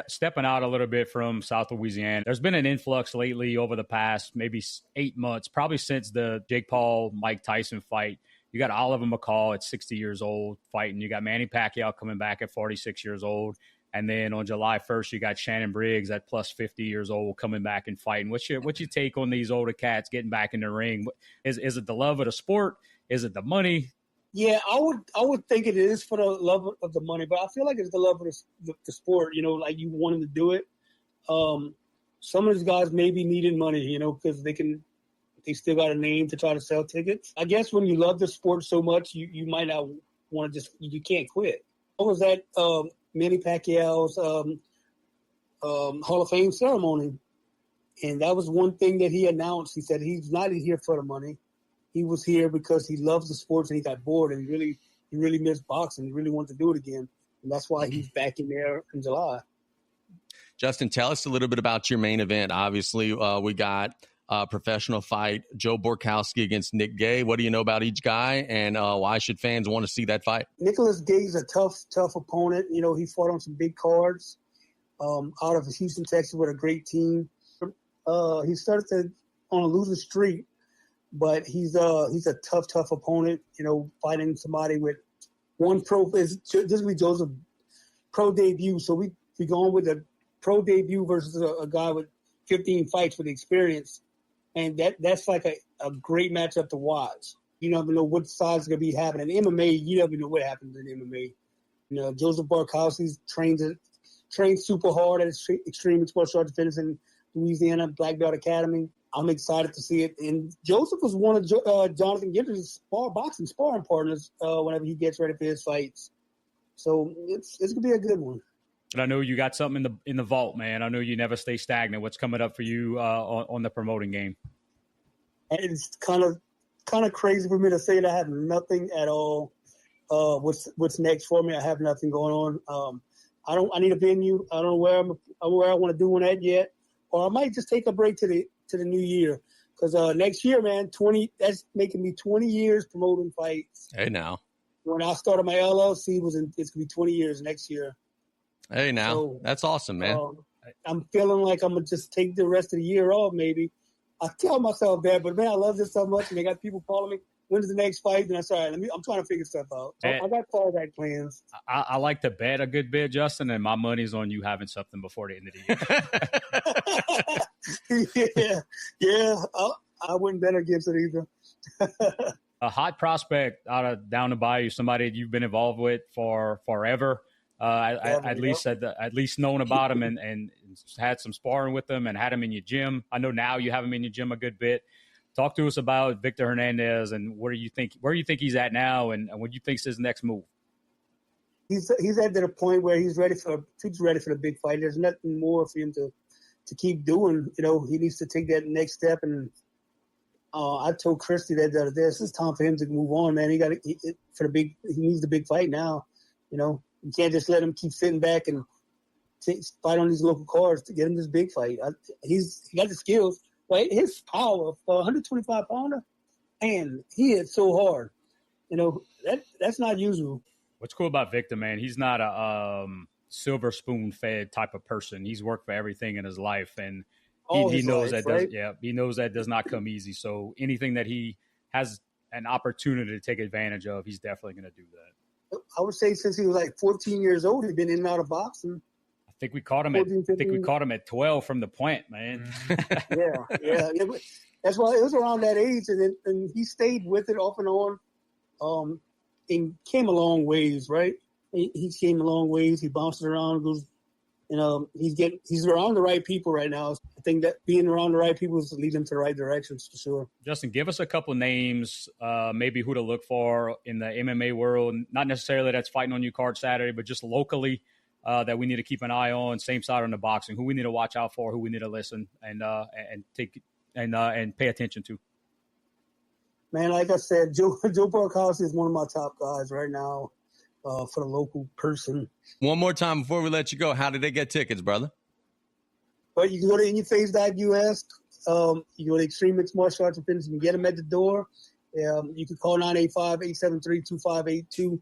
Stepping out a little bit from South Louisiana, there's been an influx lately over the past maybe 8 months, probably since the Jake Paul-Mike Tyson fight. You got Oliver McCall at 60 years old fighting. You got Manny Pacquiao coming back at 46 years old. And then on July 1st, you got Shannon Briggs at plus 50 years old coming back and fighting. What's your take on these older cats getting back in the ring? Is it the love of the sport? Is it the money? Yeah, I would think it is for the love of the money, but I feel like it's the love of the sport. Like you wanting to do it. Some of these guys maybe needed money, because they still got a name to try to sell tickets. I guess when you love the sport so much, you might not want to you can't quit. What was that? Manny Pacquiao's Hall of Fame ceremony. And that was one thing that he announced. He said he's not here for the money. He was here because he loves the sports and he got bored and he really missed boxing. He really wanted to do it again. And that's why he's back in there in July. Justin, tell us a little bit about your main event. Obviously, we got a professional fight, Joe Borkowski against Nick Gay. What do you know about each guy, and why should fans want to see that fight? Nicholas Gay's a tough opponent. He fought on some big cards out of Houston, Texas, with a great team. He started on a losing streak, but he's a tough opponent. Fighting somebody with one pro. This will be Joseph's pro debut, so we going with a pro debut versus a guy with 15 fights with experience. And that's like a great matchup to watch. You never know what side's going to be happening. In MMA, you never know what happens in MMA. Joseph Borkowski's trained super hard at Extreme Sports Arts Fitness in Louisiana, Black Belt Academy. I'm excited to see it. And Joseph was one of Jonathan Guidry's boxing sparring partners whenever he gets ready for his fights. So it's going to be a good one. And I know you got something in the vault, man. I know you never stay stagnant. What's coming up for you on the promoting game? And it's kind of crazy for me to say that I have nothing at all. What's next for me? I have nothing going on. I need a venue. I don't know where I want to do one at yet, or I might just take a break to the new year because next year, man, that's making me 20 years promoting fights. Hey, now. When I started my LLC, it's gonna be 20 years next year. Hey, now. So, that's awesome, man. I'm feeling like I'm going to just take the rest of the year off, maybe. I tell myself that, but, man, I love this so much, and they got people calling me, when's the next fight? And I said, I'm trying to figure stuff out. So I got fallback plans. I like to bet a good bit, Justin, and my money's on you having something before the end of the year. Yeah. I wouldn't bet against it either. A hot prospect out of down the bayou, somebody you've been involved with for forever. At least known about him and had some sparring with him and had him in your gym. I know now you have him in your gym a good bit. Talk to us about Victor Hernandez and where you think he's at now and what you think is his next move. He's at the point where he's ready for the big fight. There's nothing more for him to keep doing. He needs to take that next step. And I told Christy that the other day, this is time for him to move on, man. He needs the big fight now. You can't just let him keep sitting back and fight on these local cards to get him this big fight. He got the skills. But his power for 125 pounder, and he hit so hard. That's not usual. What's cool about Victor, man? He's not silver spoon fed type of person. He's worked for everything in his life, and he knows he knows that does not come easy. So anything that he has an opportunity to take advantage of, he's definitely going to do that. I would say since he was like 14 years old, he's been in and out of boxing. I think we caught him 14, I think we caught him at 12 from the point, man. yeah. That's why it was around that age, and he stayed with it off and on, and came a long ways, right? He came a long ways. He bounced around, goes, he's around the right people right now. I think that being around the right people is leading him to the right directions for sure. Justin, give us a couple names, maybe who to look for in the MMA world. Not necessarily that's fighting on your card Saturday, but just locally that we need to keep an eye on. Same side on the boxing. Who we need to watch out for. Who we need to listen and pay attention to. Man, like I said, Joe Barkowski is one of my top guys right now. For the local person. One more time before we let you go, how did they get tickets, brother? But you can go to InYourFace.us. You go to Extreme Mixed Martial Arts and Fitness. You can get them at the door. You can call 985-873-2582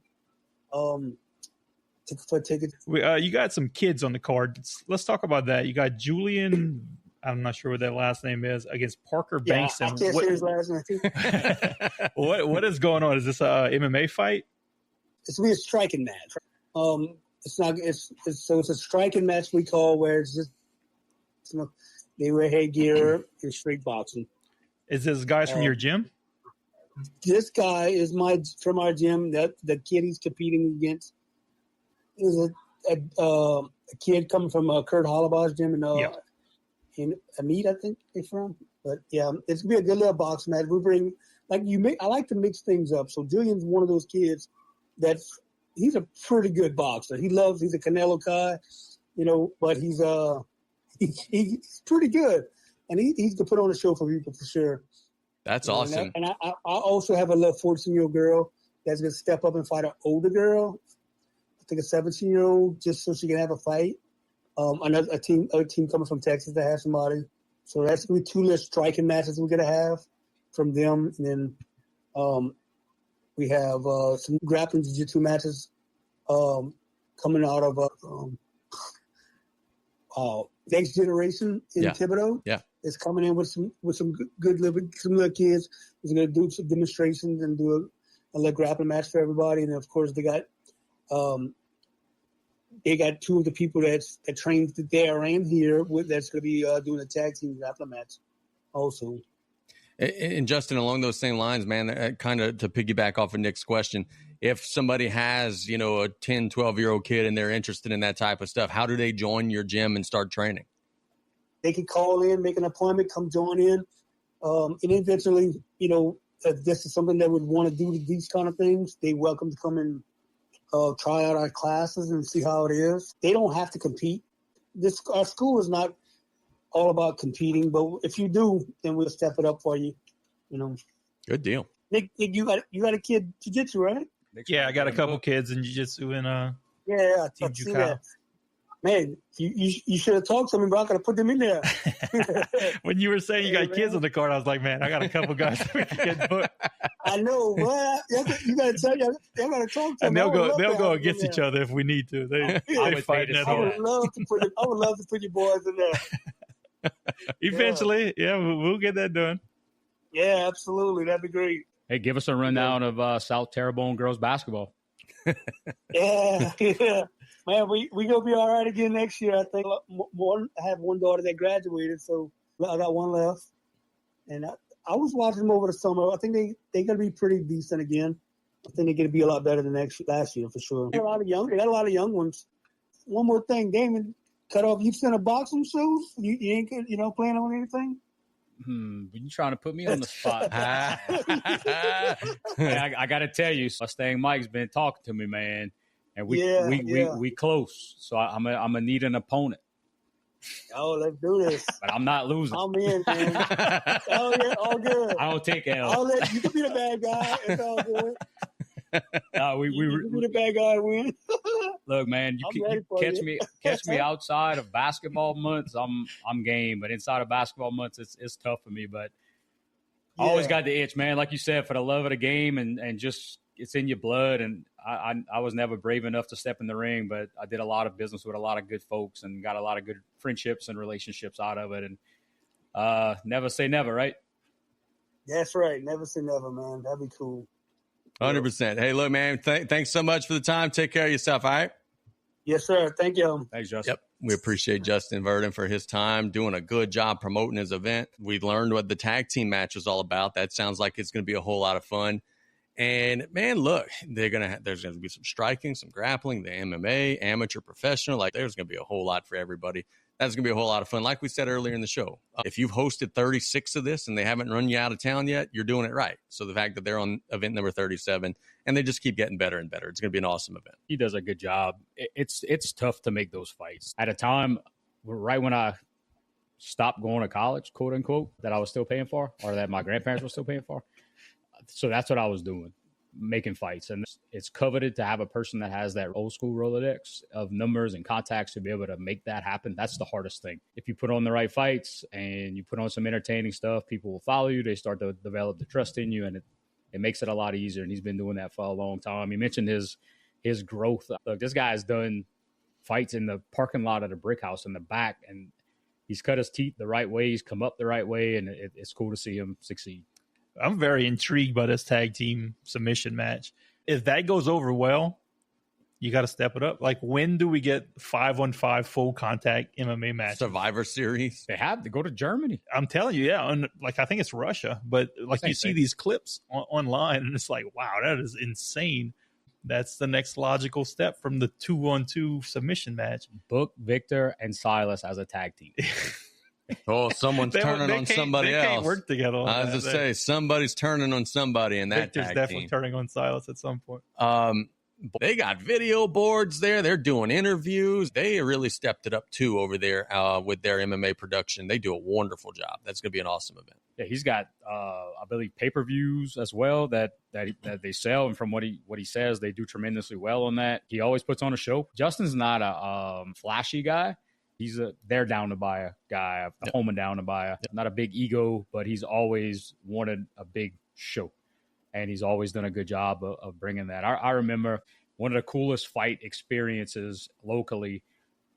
for tickets. You got some kids on the card. Let's talk about that. You got Julian, I'm not sure what that last name is, against Parker Bankston. I can't say his last name. What is going on? Is this a MMA fight? It's going to be a striking match. It's a striking match we call where it's just they wear headgear and street boxing. Is this guys from your gym? This guy is from our gym. That the kid he's competing against is a kid coming from Kurt Hollabaugh's gym in Amit, I think they're from. But yeah, it's gonna be a good little boxing match. I like to mix things up. So Julian's one of those kids. He's a pretty good boxer. He's a Canelo guy, but he's pretty good, and he's to put on a show for people for sure. That's awesome. And I also have a little 14-year-old girl that's gonna step up and fight an older girl. I think a 17-year-old, just so she can have a fight. Other team coming from Texas to have somebody. So that's gonna be two little striking matches we're gonna have from them, and then we have some grappling jiu-jitsu matches coming out of Next Generation in Thibodeau. Yeah, it's coming in with some good some little kids. He's going to do some demonstrations and do a little grappling match for everybody. And of course, they got two of the people that trained there and here that's going to be doing a tag team grappling match also. And Justin, along those same lines, man, kind of to piggyback off of Nick's question, if somebody has, a 10, 12-year-old kid and they're interested in that type of stuff, how do they join your gym and start training? They can call in, make an appointment, come join in. And eventually, if this is something they would want to do these kind of things, they're welcome to come and try out our classes and see how it is. They don't have to compete. Our school is not all about competing, but if you do, then we'll step it up for you. Good deal. Nick, you got a kid jiu-jitsu, right? Yeah, I got a couple kids in jiu-jitsu and I Team see that. Man, you should have talked to me, bro. I gotta put them in there. When you were saying you got kids on the card, I was like, man, I got a couple guys that we can get booked. I know, bro. You gotta tell you, I gotta talk to them. And they'll go against each other if we need to. They fight that hard. I would love to put you boys in there. Eventually, we'll get that done. Yeah, absolutely. That'd be great. Hey, give us a rundown of South Terrebonne girls basketball. Yeah. Man, we gonna be all right again next year. I think I have one daughter that graduated, so I got one left. And I was watching them over the summer. I think they gonna be pretty decent again. I think they're gonna be a lot better than last year for sure. They got a lot of young ones. One more thing, Damien, cut off. You sent a boxing shows? You ain't playing on anything? You trying to put me on the spot? Man, I got to tell you, Mustang Mike's been talking to me, man, and we close. So I'm gonna need an opponent. Oh, let's do this. But I'm not losing. I'm in, man. Oh yeah, all good. I don't take L. You can be the bad guy. It's all good. You can be the bad guy and win. Look, man, you catch me outside of basketball months. I'm game, but inside of basketball months, it's tough for me. But I always got the itch, man. Like you said, for the love of the game and just it's in your blood. And I was never brave enough to step in the ring, but I did a lot of business with a lot of good folks and got a lot of good friendships and relationships out of it. And never say never, right? That's right. Never say never, man. That'd be cool. 100%. Hey, look, man, thanks so much for the time. Take care of yourself, all right? Yes, sir. Thank you. Thanks, Justin. Yep. We appreciate Justin Verdin for his time, doing a good job promoting his event. We learned what the tag team match was all about. That sounds like it's going to be a whole lot of fun. And, man, look, there's going to be some striking, some grappling, the MMA, amateur, professional. Like, there's going to be a whole lot for everybody. That's going to be a whole lot of fun. Like we said earlier in the show, if you've hosted 36 of this and they haven't run you out of town yet, you're doing it right. So the fact that they're on event number 37 and they just keep getting better and better, it's going to be an awesome event. He does a good job. It's tough to make those fights. At a time, right when I stopped going to college, quote unquote, that I was still paying for, or that my grandparents were still paying for. So that's what I was doing, making fights. And it's coveted to have a person that has that old school Rolodex of numbers and contacts to be able to make that happen. That's the hardest thing. If you put on the right fights and you put on some entertaining stuff, people will follow you. They start to develop the trust in you, and it makes it a lot easier. And he's been doing that for a long time. He mentioned his growth. Look, this guy has done fights in the parking lot of the brick house in the back, and he's cut his teeth the right way. He's come up the right way, and it's cool to see him succeed. I'm very intrigued by this tag team submission match. If that goes over well, you got to step it up. Like, when do we get 5-on-5 full contact MMA match? Survivor Series. They have to go to Germany. I'm telling you, yeah. I think it's Russia, but like Same you see thing. these clips online, and it's like, wow, that is insane. That's the next logical step from the 2-on-2 submission match. Book Victor and Silas as a tag team. Oh, someone's turning on somebody else. They can't work together. I was just say, somebody's turning on somebody in that Victor's tag definitely team. turning on Silas at some point. They got video boards there. They're doing interviews. They really stepped it up, too, over there with their MMA production. They do a wonderful job. That's going to be an awesome event. Yeah, he's got, I believe, pay-per-views as well that they sell. And from what he says, they do tremendously well on that. He always puts on a show. Justin's not a flashy guy. He's they're down to buy a guy, a Houma down to buy a, not a big ego, but he's always wanted a big show. And he's always done a good job of bringing that. I remember one of the coolest fight experiences locally.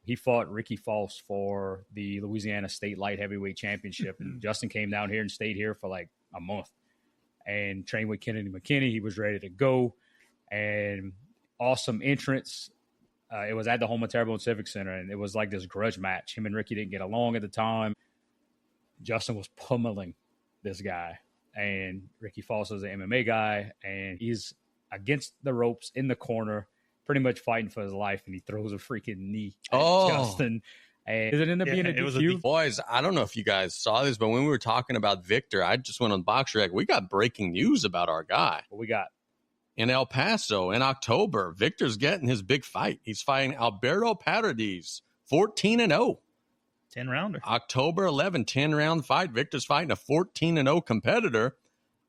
He fought Ricky Foss for the Louisiana State Light Heavyweight Championship. And Justin came down here and stayed here for like a month and trained with Kennedy McKinney. He was ready to go. And awesome entrance. It was at the Houma Terrebonne Civic Center, and it was like this grudge match. Him and Ricky didn't get along at the time. Justin was pummeling this guy, and Ricky Foss is an MMA guy, and he's against the ropes in the corner, pretty much fighting for his life, and he throws a freaking knee at Justin. And it ended up being a DQ. Boys, I don't know if you guys saw this, but when we were talking about Victor, I just went on BoxRec. We got breaking news about our guy. What we got? In El Paso in October, Victor's getting his big fight. He's fighting Alberto Paradis, 14-0. 10-rounder. October 11, 10-round fight. Victor's fighting a 14-0 competitor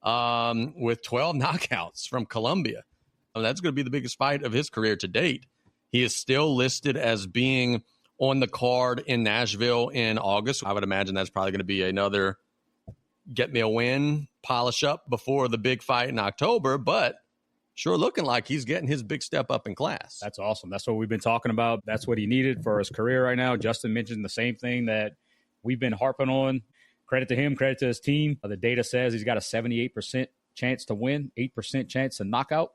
with 12 knockouts from Colombia. Well, that's going to be the biggest fight of his career to date. He is still listed as being on the card in Nashville in August. I would imagine that's probably going to be another get me a win, polish up before the big fight in October, but sure looking like he's getting his big step up in class. That's awesome. That's what we've been talking about. That's what he needed for his career right now. Justin mentioned the same thing that we've been harping on. Credit to him, credit to his team. The data says he's got a 78% chance to win, 8% chance to knock out.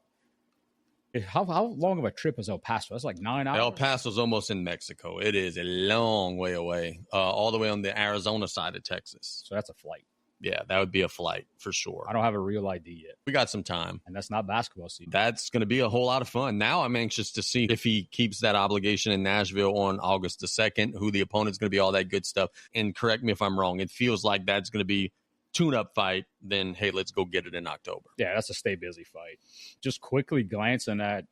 How long of a trip is El Paso? That's like 9 hours. El Paso's almost in Mexico. It is a long way away, all the way on the Arizona side of Texas. So that's a flight. Yeah, that would be a flight for sure. I don't have a real ID yet. We got some time. And that's not basketball season. That's going to be a whole lot of fun. Now I'm anxious to see if he keeps that obligation in Nashville on August the 2nd, who the opponent's going to be, all that good stuff. And correct me if I'm wrong. It feels like that's going to be tune-up fight. Then, hey, let's go get it in October. Yeah, that's a stay busy fight. Just quickly glancing at,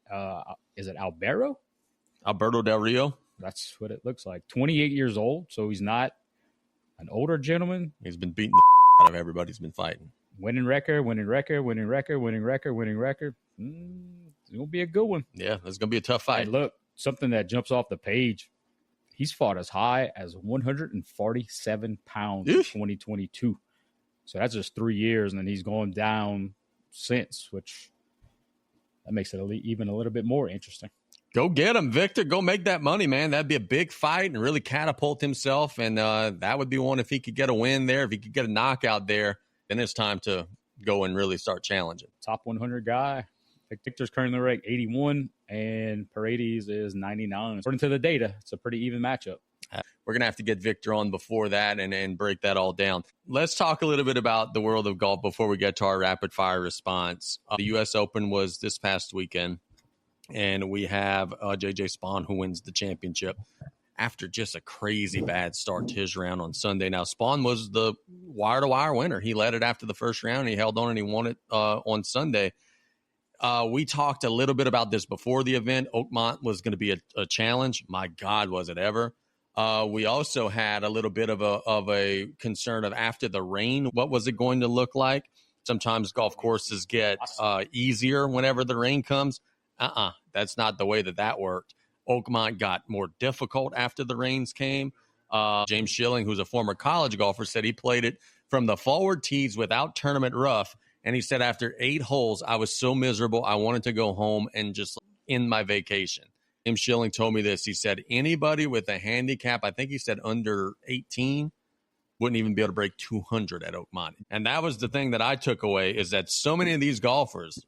is it Alberto? Alberto Del Rio? That's what it looks like. 28 years old, so he's not an older gentleman. He's been beating the out of everybody he's been fighting. Winning record. It's going to be a good one. Yeah, it's going to be a tough fight. And look, something that jumps off the page. He's fought as high as 147 pounds in 2022. So that's just 3 years, and then he's gone down since, which that makes it even a little bit more interesting. Go get him, Victor. Go make that money, man. That'd be a big fight and really catapult himself. And that would be one if he could get a win there. If he could get a knockout there, then it's time to go and really start challenging. Top 100 guy. Victor's currently ranked 81, and Paredes is 99. According to the data, it's a pretty even matchup. We're going to have to get Victor on before that and break that all down. Let's talk a little bit about the world of golf before we get to our rapid-fire response. The U.S. Open was this past weekend. And we have J.J. Spaun, who wins the championship after just a crazy bad start to his round on Sunday. Now, Spaun was the wire-to-wire winner. He led it after the first round. He held on, and he won it on Sunday. We talked a little bit about this before the event. Oakmont was going to be a challenge. My God, was it ever. We also had a little bit of a concern of after the rain, what was it going to look like? Sometimes golf courses get easier whenever the rain comes. That's not the way that worked. Oakmont got more difficult after the rains came. James Schilling, who's a former college golfer, said he played it from the forward tees without tournament rough. And he said after 8 holes, I was so miserable. I wanted to go home and just end my vacation. James Schilling told me this. He said anybody with a handicap, I think he said under 18, wouldn't even be able to break 200 at Oakmont. And that was the thing that I took away, is that so many of these golfers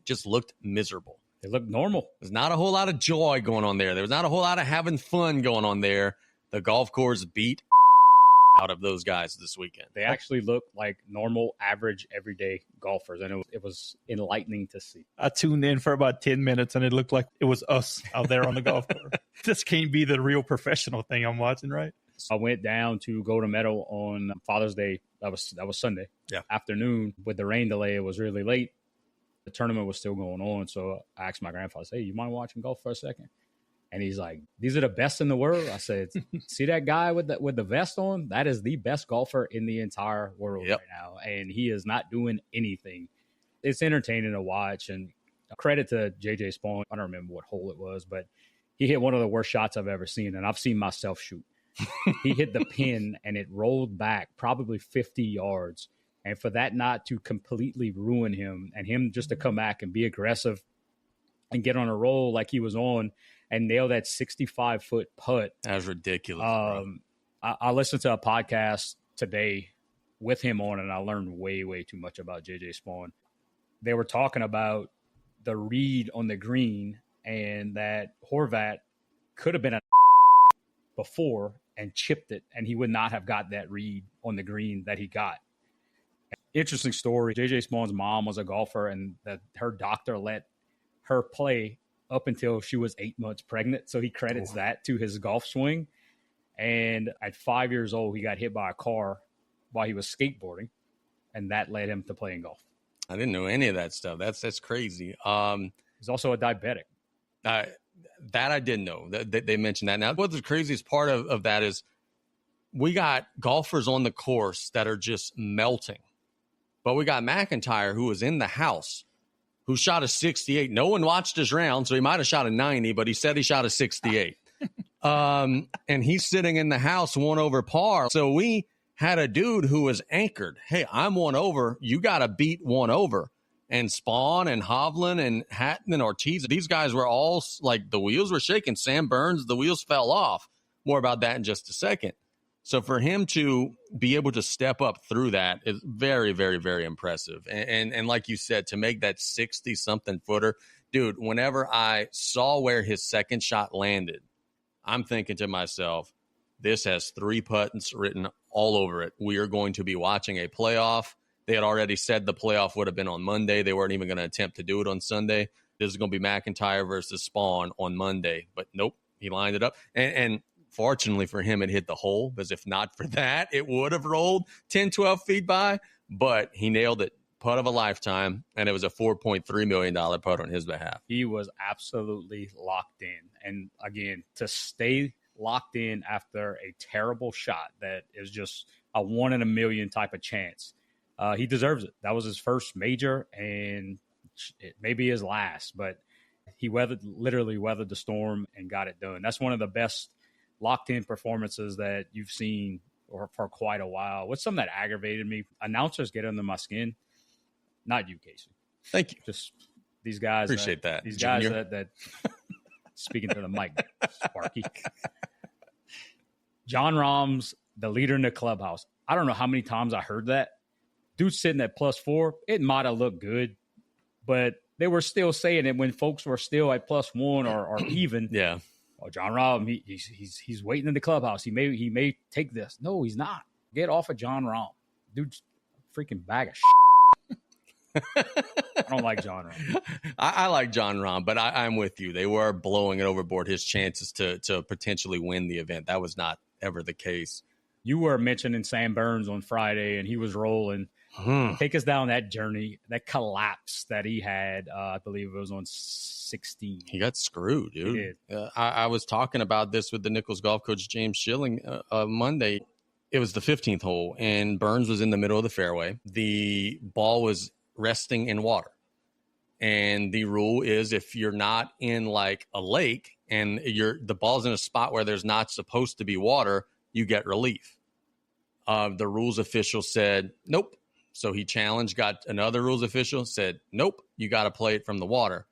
just looked miserable. They look normal. There's not a whole lot of joy going on there. There was not a whole lot of having fun going on there. The golf course beat out of those guys this weekend. They actually look like normal, average, everyday golfers, and it was enlightening to see. I tuned in for about 10 minutes, and it looked like it was us out there on the golf course. This can't be the real professional thing I'm watching, right? I went down to Golden Meadow on Father's Day. That was Sunday afternoon. With the rain delay, it was really late. The tournament was still going on, so I asked my grandfather, "Hey, you mind watching golf for a second?" And he's like, "These are the best in the world." I said, "See that guy with the vest on? That is the best golfer in the entire world right now, and he is not doing anything." It's entertaining to watch, and credit to J.J. Spaun. I don't remember what hole it was, but he hit one of the worst shots I've ever seen, and I've seen myself shoot. He hit the pin, and it rolled back probably 50 yards. And for that not to completely ruin him, and him just to come back and be aggressive and get on a roll like he was on and nail that 65-foot putt. That was ridiculous. I listened to a podcast today with him on, and I learned way, way too much about J.J. Spaun. They were talking about the read on the green and that Horvat could have been a before and chipped it, and he would not have got that read on the green that he got. Interesting story. J.J. Spaun's mom was a golfer, and her doctor let her play up until she was 8 months pregnant. So he credits that to his golf swing. And at 5 years old, he got hit by a car while he was skateboarding, and that led him to playing golf. I didn't know any of that stuff. That's crazy. He's also a diabetic. That I didn't know. They mentioned that. Now, what the craziest part of that is we got golfers on the course that are just melting. But we got McIntyre, who was in the house, who shot a 68. No one watched his round, so he might have shot a 90, but he said he shot a 68. And he's sitting in the house 1 over par. So we had a dude who was anchored. Hey, I'm 1 over. You got to beat 1 over. And Spaun and Hovland and Hatton and Ortiz, these guys were all like the wheels were shaking. Sam Burns, the wheels fell off. More about that in just a second. So for him to be able to step up through that is very, very, very impressive. And like you said, to make that 60-something footer, dude, whenever I saw where his second shot landed, I'm thinking to myself, this has 3 puttons written all over it. We are going to be watching a playoff. They had already said the playoff would have been on Monday. They weren't even going to attempt to do it on Sunday. This is going to be McIntyre versus Spaun on Monday. But nope, he lined it up. And fortunately for him, it hit the hole, because if not for that, it would have rolled 10, 12 feet by. But he nailed it. Putt of a lifetime, and it was a $4.3 million putt on his behalf. He was absolutely locked in. And again, to stay locked in after a terrible shot that is just a 1 in a million type of chance, he deserves it. That was his first major, and it may be his last, but he literally weathered the storm and got it done. That's one of the best locked-in performances that you've seen for quite a while. What's something that aggravated me? Announcers get under my skin. Not you, Casey. Thank you. Just These guys. Appreciate that. These Junior. guys that speaking to the mic, Sparky. John Rahm's the leader in the clubhouse. I don't know how many times I heard that. Dude sitting at +4. It might have looked good, but they were still saying it when folks were still at +1 or even. Yeah. Oh, John Rahm, he's waiting in the clubhouse. He may take this. No, he's not. Get off of John Rahm. Dude's a freaking bag of shit. I don't like John Rahm. I like John Rahm, but I'm with you. They were blowing it overboard, his chances to potentially win the event. That was not ever the case. You were mentioning Sam Burns on Friday, and he was rolling. Take us down that journey, that collapse that he had. I believe it was on 16. He got screwed, dude. He did. I was talking about this with the Nichols golf coach, James Schilling, Monday. It was the 15th hole, and Burns was in the middle of the fairway. The ball was resting in water. And the rule is if you're not in like a lake and the ball's in a spot where there's not supposed to be water, you get relief. The rules official said, nope. So he challenged, got another rules official, said, nope, you got to play it from the water.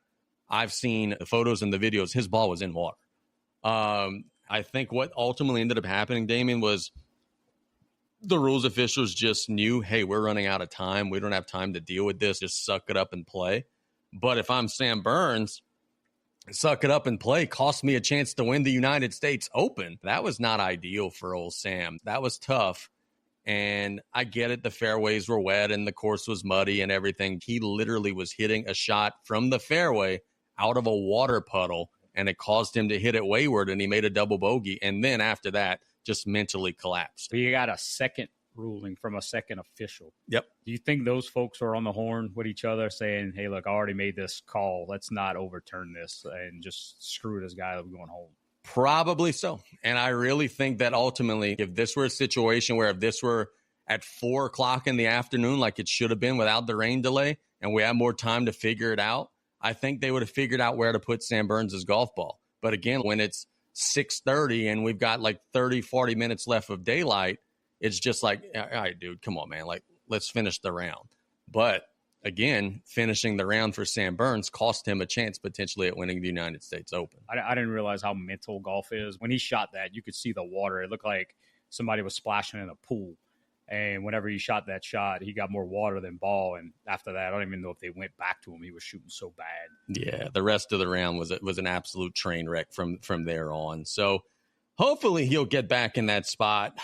I've seen the photos and the videos. His ball was in water. I think what ultimately ended up happening, Damien, was the rules officials just knew, hey, we're running out of time. We don't have time to deal with this. Just suck it up and play. But if I'm Sam Burns, suck it up and play cost me a chance to win the United States Open. That was not ideal for old Sam. That was tough. And I get it. The fairways were wet and the course was muddy and everything. He literally was hitting a shot from the fairway out of a water puddle, and it caused him to hit it wayward, and he made a double bogey. And then after that, just mentally collapsed. So you got a second ruling from a second official. Yep. Do you think those folks are on the horn with each other saying, hey, look, I already made this call. Let's not overturn this and just screw this guy that's going home? Probably so. And I really think that ultimately, if this were a situation where if this were at 4 o'clock in the afternoon, like it should have been without the rain delay, and we had more time to figure it out, I think they would have figured out where to put Sam Burns' golf ball. But again, when it's 6:30 and we've got like 30, 40 minutes left of daylight, it's just like, all right, dude, come on, man. Like, let's finish the round. But again, finishing the round for Sam Burns cost him a chance potentially at winning the United States Open. I didn't realize how mental golf is. When he shot that, you could see the water. It looked like somebody was splashing in a pool. And whenever he shot that shot, he got more water than ball. And after that, I don't even know if they went back to him. He was shooting so bad. Yeah, the rest of the round was an absolute train wreck from there on. So hopefully he'll get back in that spot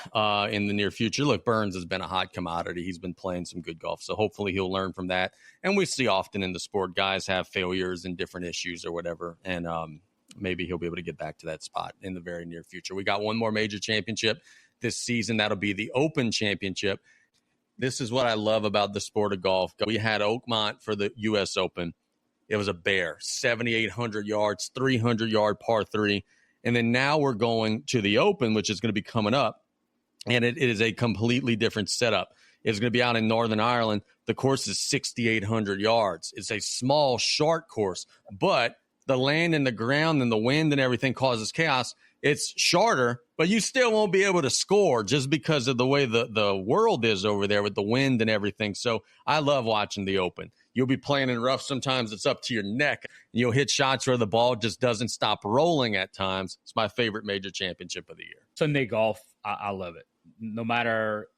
in the near future. Look, Burns has been a hot commodity. He's been playing some good golf. So hopefully he'll learn from that. And we see often in the sport, guys have failures and different issues or whatever. And maybe he'll be able to get back to that spot in the very near future. We got one more major championship this season. That'll be the Open Championship. This is what I love about the sport of golf. We had Oakmont for the U.S. Open. It was a bear, 7,800 yards, 300-yard par 3. And then now we're going to the Open, which is going to be coming up. And it is a completely different setup. It's going to be out in Northern Ireland. The course is 6,800 yards. It's a small, short course, but the land and the ground and the wind and everything causes chaos. It's shorter, but you still won't be able to score just because of the way the world is over there with the wind and everything. So I love watching the Open. You'll be playing in rough. Sometimes it's up to your neck. You'll hit shots where the ball just doesn't stop rolling at times. It's my favorite major championship of the year. Sunday golf, I love it. No matter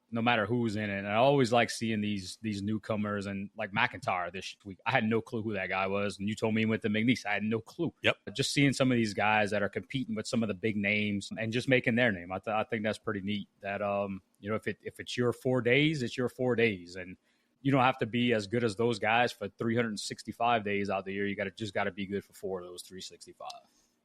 who's in it. And I always like seeing these newcomers, and like McIntyre this week. I had no clue who that guy was. And you told me he went to McNeese. I had no clue. Yep. Just seeing some of these guys that are competing with some of the big names and just making their name. I think that's pretty neat that, if it's your 4 days, it's your 4 days. And you don't have to be as good as those guys for 365 days out the year. You just got to be good for 4 of those 365.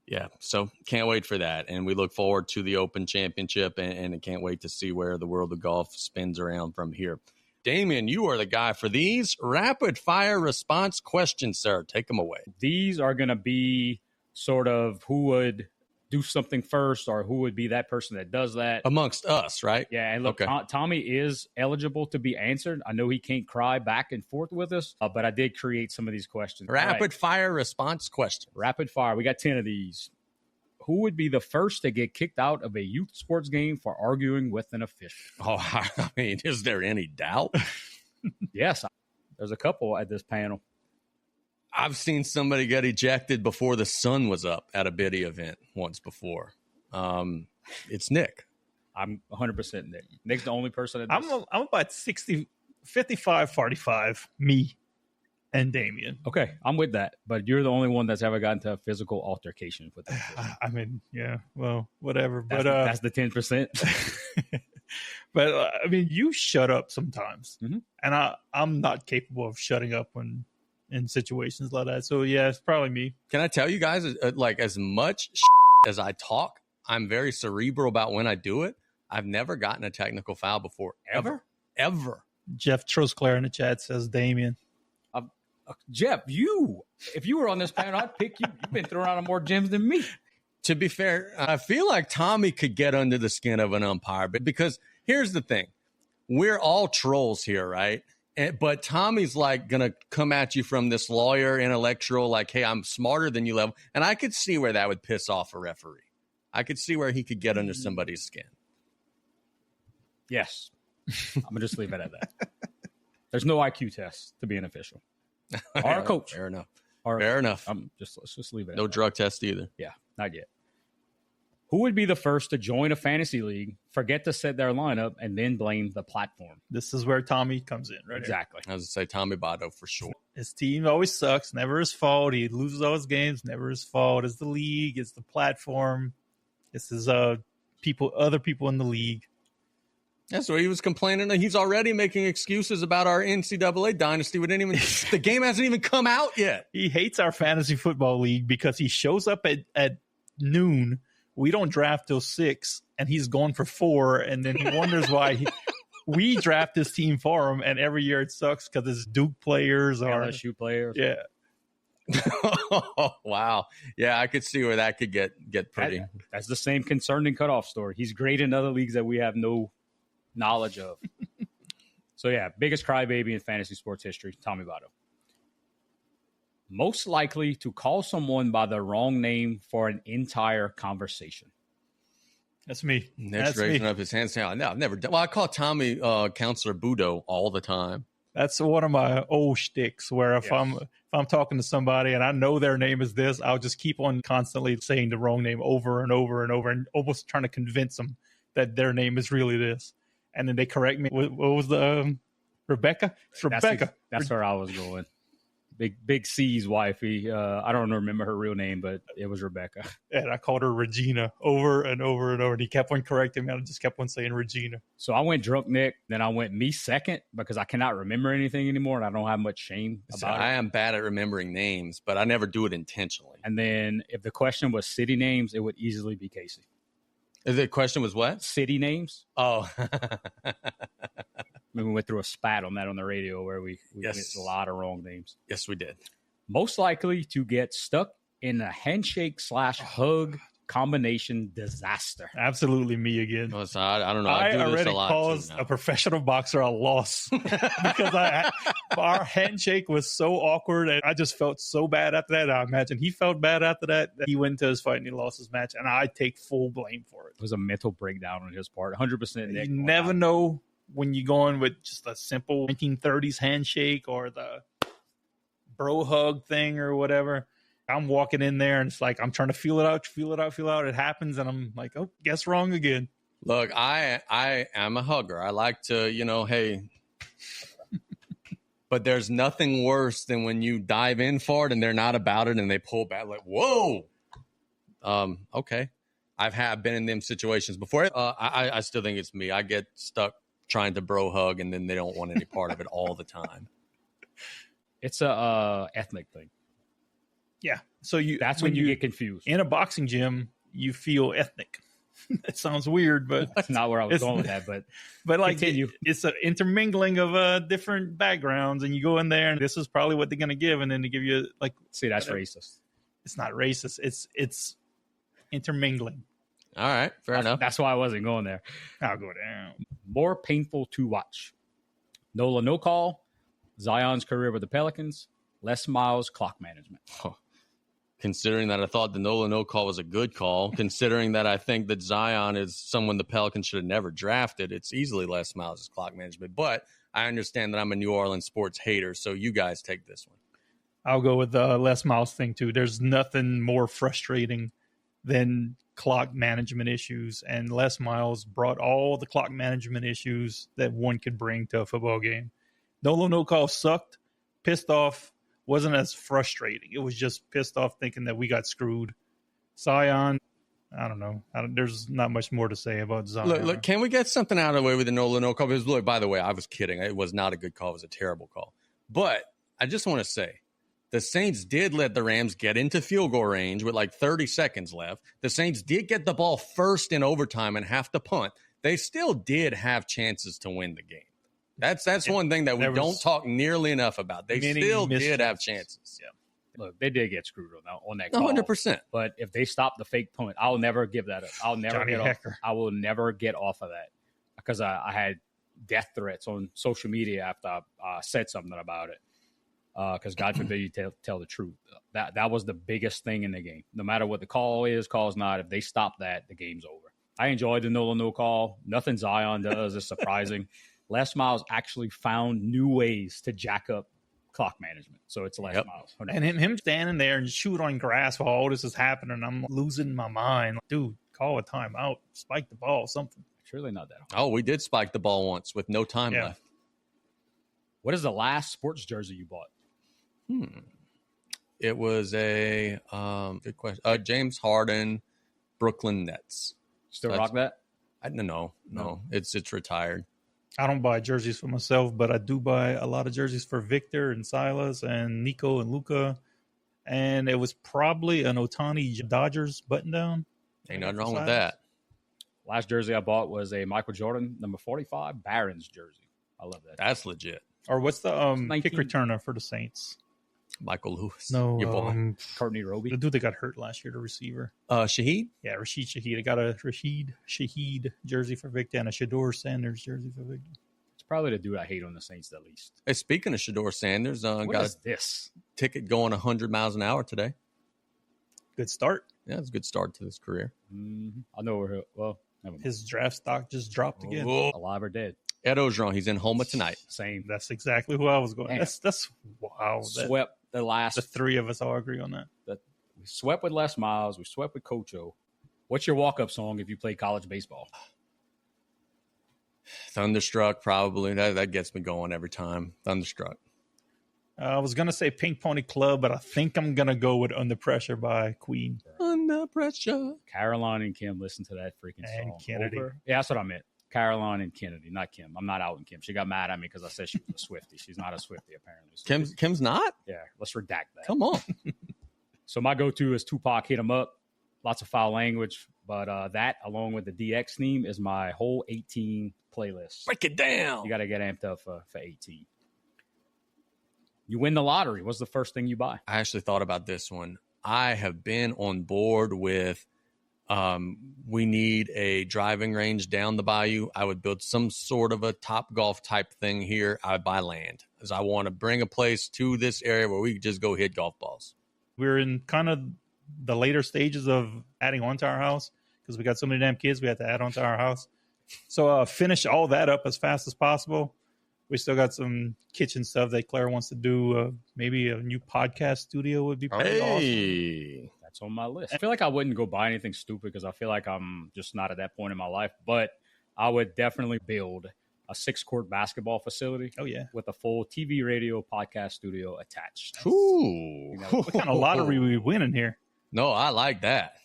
Yeah, so can't wait for that. And we look forward to the Open Championship, and I can't wait to see where the world of golf spins around from here. Damien, you are the guy for these rapid-fire response questions, sir. Take them away. These are going to be sort of who would do something first, or who would be that person that does that. Amongst us, right? Yeah, and look, Okay. Tommy is eligible to be answered. I know he can't cry back and forth with us, but I did create some of these questions. Rapid-fire response questions. Rapid fire. We got 10 of these. Who would be the first to get kicked out of a youth sports game for arguing with an official? Oh, I mean, is there any doubt? Yes, there's a couple at this panel. I've seen somebody get ejected before the sun was up at a biddy event once before. It's Nick. I'm 100% Nick. Nick's the only person. I'm about 60, 55, 45. Me and Damien. Okay, I'm with that. But you're the only one that's ever gotten to a physical altercation with them. I mean, yeah. Well, whatever. That's the 10%. But I mean, you shut up sometimes, Mm-hmm. and I'm not capable of shutting up when in situations like that. So yeah, it's probably me. Can I tell you guys, like, as much as I talk, I'm very cerebral about when I do it. I've never gotten a technical foul before, ever. Jeff Trosclair in the chat says Damien. Jeff, if you were on this panel, I'd pick you. You've been throwing out more gems than me. To be fair, I feel like Tommy could get under the skin of an umpire, but because here's the thing. We're all trolls here, right? But Tommy's like going to come at you from this lawyer, intellectual, like, hey, I'm smarter than you level. And I could see where that would piss off a referee. I could see where he could get under somebody's skin. Yes. I'm going to just leave it at that. There's no IQ test to be an official. Or a coach. Fair enough. Fair enough. Let's just leave it. No drug test either. Yeah, not yet. Who would be the first to join a fantasy league, forget to set their lineup, and then blame the platform? This is where Tommy comes in, right? Exactly. I was going to say Tommy Botto for sure. His team always sucks. Never his fault. He loses all his games. Never his fault. It's the league. It's the platform. This is other people in the league. That's where he was complaining that he's already making excuses about our NCAA dynasty. The game hasn't even come out yet. He hates our fantasy football league because he shows up at noon. We don't draft till 6, and he's gone for 4, and then he wonders why we draft this team for him, and every year it sucks because it's Duke players or LSU players. Yeah. Oh, wow. Yeah, I could see where that could get pretty. That's the same concerned and cutoff story. He's great in other leagues that we have no knowledge of. So yeah, biggest crybaby in fantasy sports history, Tommy Votto. Most likely to call someone by the wrong name for an entire conversation. That's me. Nick's raising up his hands now. No, I've never done. Well, I call Tommy Counselor Budo all the time. That's one of my old shticks where if I'm talking to somebody and I know their name is this, I'll just keep on constantly saying the wrong name over and over and over and almost trying to convince them that their name is really this. And then they correct me. What was the Rebecca? It's Rebecca. That's where I was going. Big C's wifey. I don't remember her real name, but it was Rebecca. And I called her Regina over and over and over. And he kept on correcting me. I just kept on saying Regina. So I went drunk Nick. Then I went me second because I cannot remember anything anymore. And I don't have much shame about it. I am bad at remembering names, but I never do it intentionally. And then if the question was city names, it would easily be Casey. The question was what? City names. Oh. I mean, we went through a spat on that on the radio where we went a lot of wrong names. Yes, we did. Most likely to get stuck in a handshake/hug combination disaster. Absolutely me again. Well, so I don't know. I do this already a lot caused a professional boxer a loss because our handshake was so awkward and I just felt so bad after that. I imagine he felt bad after that he went to his fight and he lost his match, and I take full blame for it. It was a mental breakdown on his part. 100% Nick. You never know when you're going with just a simple 1930s handshake or the bro hug thing or whatever. I'm walking in there and it's like I'm trying to feel it out. It happens and I'm like, oh, guess wrong again. Look, I am a hugger. I like to, hey. But there's nothing worse than when you dive in for it and they're not about it and they pull back like, whoa. Okay. I've been in them situations before. I still think it's me. I get stuck trying to bro hug and then they don't want any part of it all the time. It's a ethnic thing. Yeah. So that's when you get confused. In a boxing gym, you feel ethnic. That sounds weird, but that's not where I was going with that. But like it's an intermingling of different backgrounds, and you go in there, and this is probably what they're going to give, and then they give you like. See, that's racist. It's not racist. It's intermingling. All right, fair enough. That's why I wasn't going there. I'll go down. More painful to watch. Nola no call. Zion's career with the Pelicans. Les Miles clock management. Oh. Considering that I thought the Nola no call was a good call, considering that I think that Zion is someone the Pelicans should have never drafted, it's easily Les Miles' clock management. But I understand that I'm a New Orleans sports hater, so you guys take this one. I'll go with the Les Miles thing too. There's nothing more frustrating than clock management issues, and Les Miles brought all the clock management issues that one could bring to a football game. No call sucked, pissed off, wasn't as frustrating. It was just pissed off thinking that we got screwed. Zion, I don't know. There's not much more to say about Zion. Look, can we get something out of the way with the no call? Because, look, by the way, I was kidding. It was not a good call. It was a terrible call. But I just want to say, the Saints did let the Rams get into field goal range with like 30 seconds left. The Saints did get the ball first in overtime and have to punt. They still did have chances to win the game. That's one thing that we don't talk nearly enough about. They still did have chances. Yeah. Look, they did get screwed on that call. 100%. But if they stop the fake punt, I'll never give that up. I will never get off of that because I had death threats on social media after I said something about it. Because God forbid you tell the truth. That was the biggest thing in the game. No matter what the call is not, if they stop that, the game's over. I enjoyed the no call. Nothing Zion does is surprising. Les Miles actually found new ways to jack up clock management. So it's Les Miles. And him standing there and shoot on grass while all this is happening, I'm losing my mind. Dude, call a timeout. Spike the ball, something. It's really not that hard. Oh, we did spike the ball once with no time left. What is the last sports jersey you bought? It was a good question. James Harden, Brooklyn Nets. Still rock that? No. It's retired. I don't buy jerseys for myself, but I do buy a lot of jerseys for Victor and Silas and Nico and Luca. And it was probably an Ohtani Dodgers button down. Ain't nothing wrong with that. Last jersey I bought was a Michael Jordan number 45 Barons jersey. I love that. That's legit. Or what's the kick returner for the Saints? Michael Lewis. No, your boy. Courtney Roby. The dude that got hurt last year, the receiver. Shaheed? Yeah, Rashid Shaheed. I got a Rashid Shaheed jersey for Victor and a Shador Sanders jersey for Victor. It's probably the dude I hate on the Saints the least. Hey, speaking of Shador Sanders, got this ticket going 100 miles an hour today. Good start. Yeah, it's a good start to his career. I know where his draft stock just dropped again. Alive or dead. Ed Ogeron, he's in Houma tonight. Same. That's exactly who I was going. That's wow. Swept the three of us all agree on that. We swept with Les Miles. We swept with Coach O. What's your walk-up song if you play college baseball? Thunderstruck, probably. That gets me going every time. Thunderstruck. I was going to say Pink Pony Club, but I think I'm going to go with Under Pressure by Queen. Under Pressure. Caroline and Kim, listen to that freaking song. Kennedy. Yeah, that's what I meant. Caroline and Kennedy, not Kim. I'm not outing Kim. She got mad at me because I said she was a Swiftie. She's not a Swiftie, apparently. So Kim's not? Yeah, let's redact that. Come on. So my go-to is Tupac, Hit 'Em Up. Lots of foul language, but that, along with the DX theme, is my whole 18 playlist. Break it down. You got to get amped up for 18. You win the lottery. What's the first thing you buy? I actually thought about this one. I have been on board with we need a driving range down the bayou. I would build some sort of a Top Golf type thing here. I would buy land, as I want to bring a place to this area where we could just go hit golf balls. We're in kind of the later stages of adding on to our house because we got so many damn kids we had to add on to our house. So finish all that up as fast as possible. We still got some kitchen stuff that Claire wants to do. Maybe a new podcast studio would be pretty awesome. That's on my list. I feel like I wouldn't go buy anything stupid because I feel like I'm just not at that point in my life. But I would definitely build a 6-court basketball facility. Oh, yeah. With a full TV, radio, podcast studio attached. Ooh. What kind of lottery we winning here? No, I like that.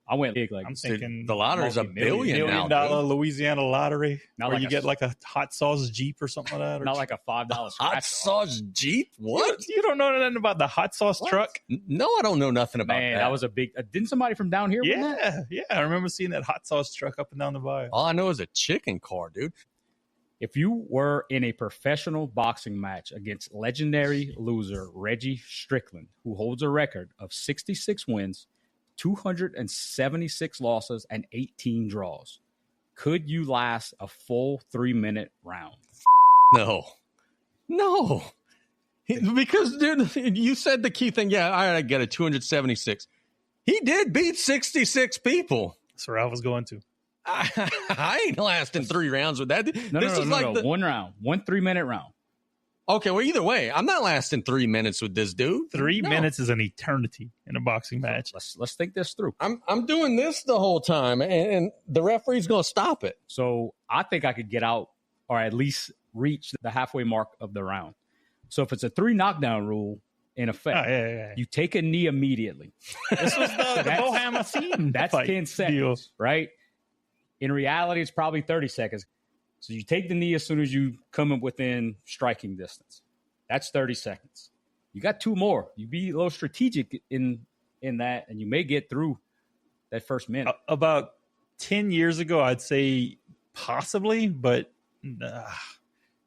I went big. Like, I'm thinking the lottery is $1 billion now. $1 Louisiana lottery. Not where like you get like a hot sauce Jeep or something like that. Or not like a $5 hot sauce Jeep? What? You don't know nothing about the hot sauce truck? No, I don't know nothing about that. That was a big. Didn't somebody from down here? Yeah. I remember seeing that hot sauce truck up and down the bayou. All I know is a chicken car, dude. If you were in a professional boxing match against legendary loser Reggie Strickland, who holds a record of 66 wins, 276 losses, and 18 draws, could you last a full 3-minute round? No. Because, dude, you said the key thing. Yeah, all right, I get it. 276. He did beat 66 people. That's where I was going to. I ain't lasting 3 rounds with that. No, 1 round. 1 3-minute round. Okay, well, either way, I'm not lasting 3 minutes with this dude. 3 minutes is an eternity in a boxing match. Let's think this through. I'm doing this the whole time, and the referee's going to stop it. So I think I could get out or at least reach the halfway mark of the round. So if it's a 3 knockdown rule in effect, you take a knee immediately. This was the Boham Asim. That's 10 seconds, right? In reality, it's probably 30 seconds. So you take the knee as soon as you come up within striking distance. That's 30 seconds. You got 2 more. You be a little strategic in that, and you may get through that first minute. About 10 years ago, I'd say possibly, but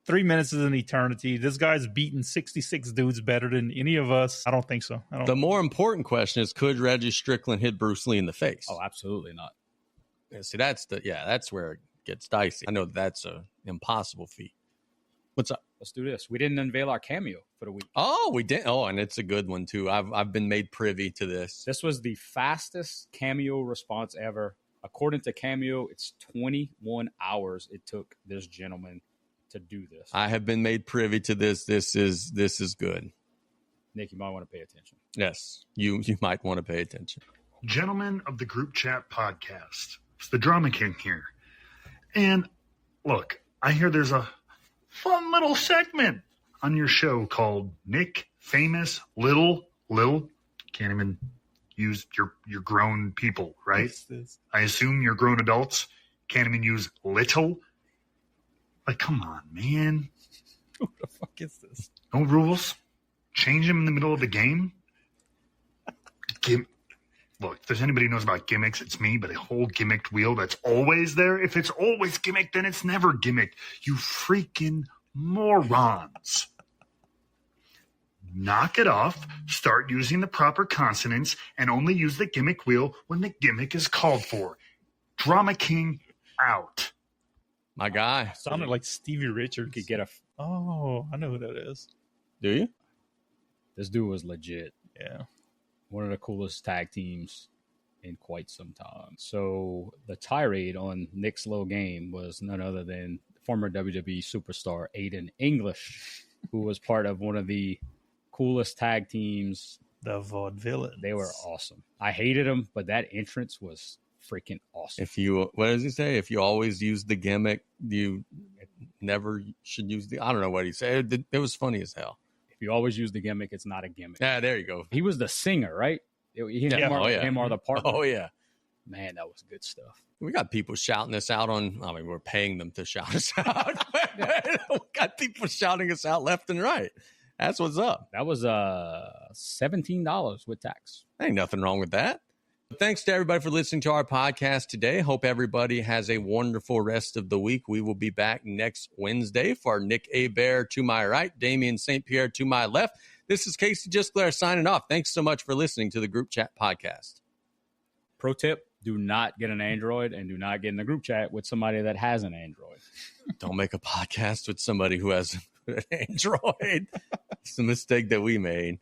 3 minutes is an eternity. This guy's beaten 66 dudes better than any of us. I don't think so. The more important question is, could Reggie Strickland hit Bruce Lee in the face? Oh, absolutely not. Yeah, see, that's where it gets dicey. I know that's an impossible feat. What's up? Let's do this. We didn't unveil our cameo for the week. Oh, we did. Oh, and it's a good one too. I've been made privy to this. This was the fastest cameo response ever. According to Cameo, it's 21 hours it took this gentleman to do this. I have been made privy to this. This is good. Nick, you might want to pay attention. Yes, you might want to pay attention. Gentlemen of the Group Chat Podcast, it's the Drama King here. And look, I hear there's a fun little segment on your show called Nick Famous Little. Can't even use your grown people, right? I assume you're grown adults. Can't even use little. Like, come on, man. What the fuck is this? No rules. Change them in the middle of the game. Look, if there's anybody who knows about gimmicks, it's me, but a whole gimmicked wheel that's always there. If it's always gimmicked, then it's never gimmicked. You freaking morons. Knock it off, start using the proper consonants, and only use the gimmick wheel when the gimmick is called for. Drama King out. My guy. Sounded like Stevie Richards. Could get a. Oh, I know who that is. Do you? This dude was legit. Yeah. One of the coolest tag teams in quite some time. So the tirade on Nick's little game was none other than former WWE superstar Aiden English, who was part of one of the coolest tag teams. The Vaudevillains. They were awesome. I hated them, but that entrance was freaking awesome. What does he say? If you always use the gimmick, you never should use I don't know what he said. It was funny as hell. If you always use the gimmick, it's not a gimmick. Yeah, there you go. He was the singer, right? Him are the partner. Oh, yeah. Man, that was good stuff. We got people shouting us out we're paying them to shout us out. We got people shouting us out left and right. That's what's up. That was $17 with tax. Ain't nothing wrong with that. Thanks to everybody for listening to our podcast today. Hope everybody has a wonderful rest of the week. We will be back next Wednesday for Nick Bear to my right, Damien St. Pierre to my left. This is Casey Gisclair signing off. Thanks so much for listening to the Group Chat Podcast. Pro tip, do not get an Android and do not get in the group chat with somebody that has an Android. Don't make a podcast with somebody who has an Android. It's a mistake that we made.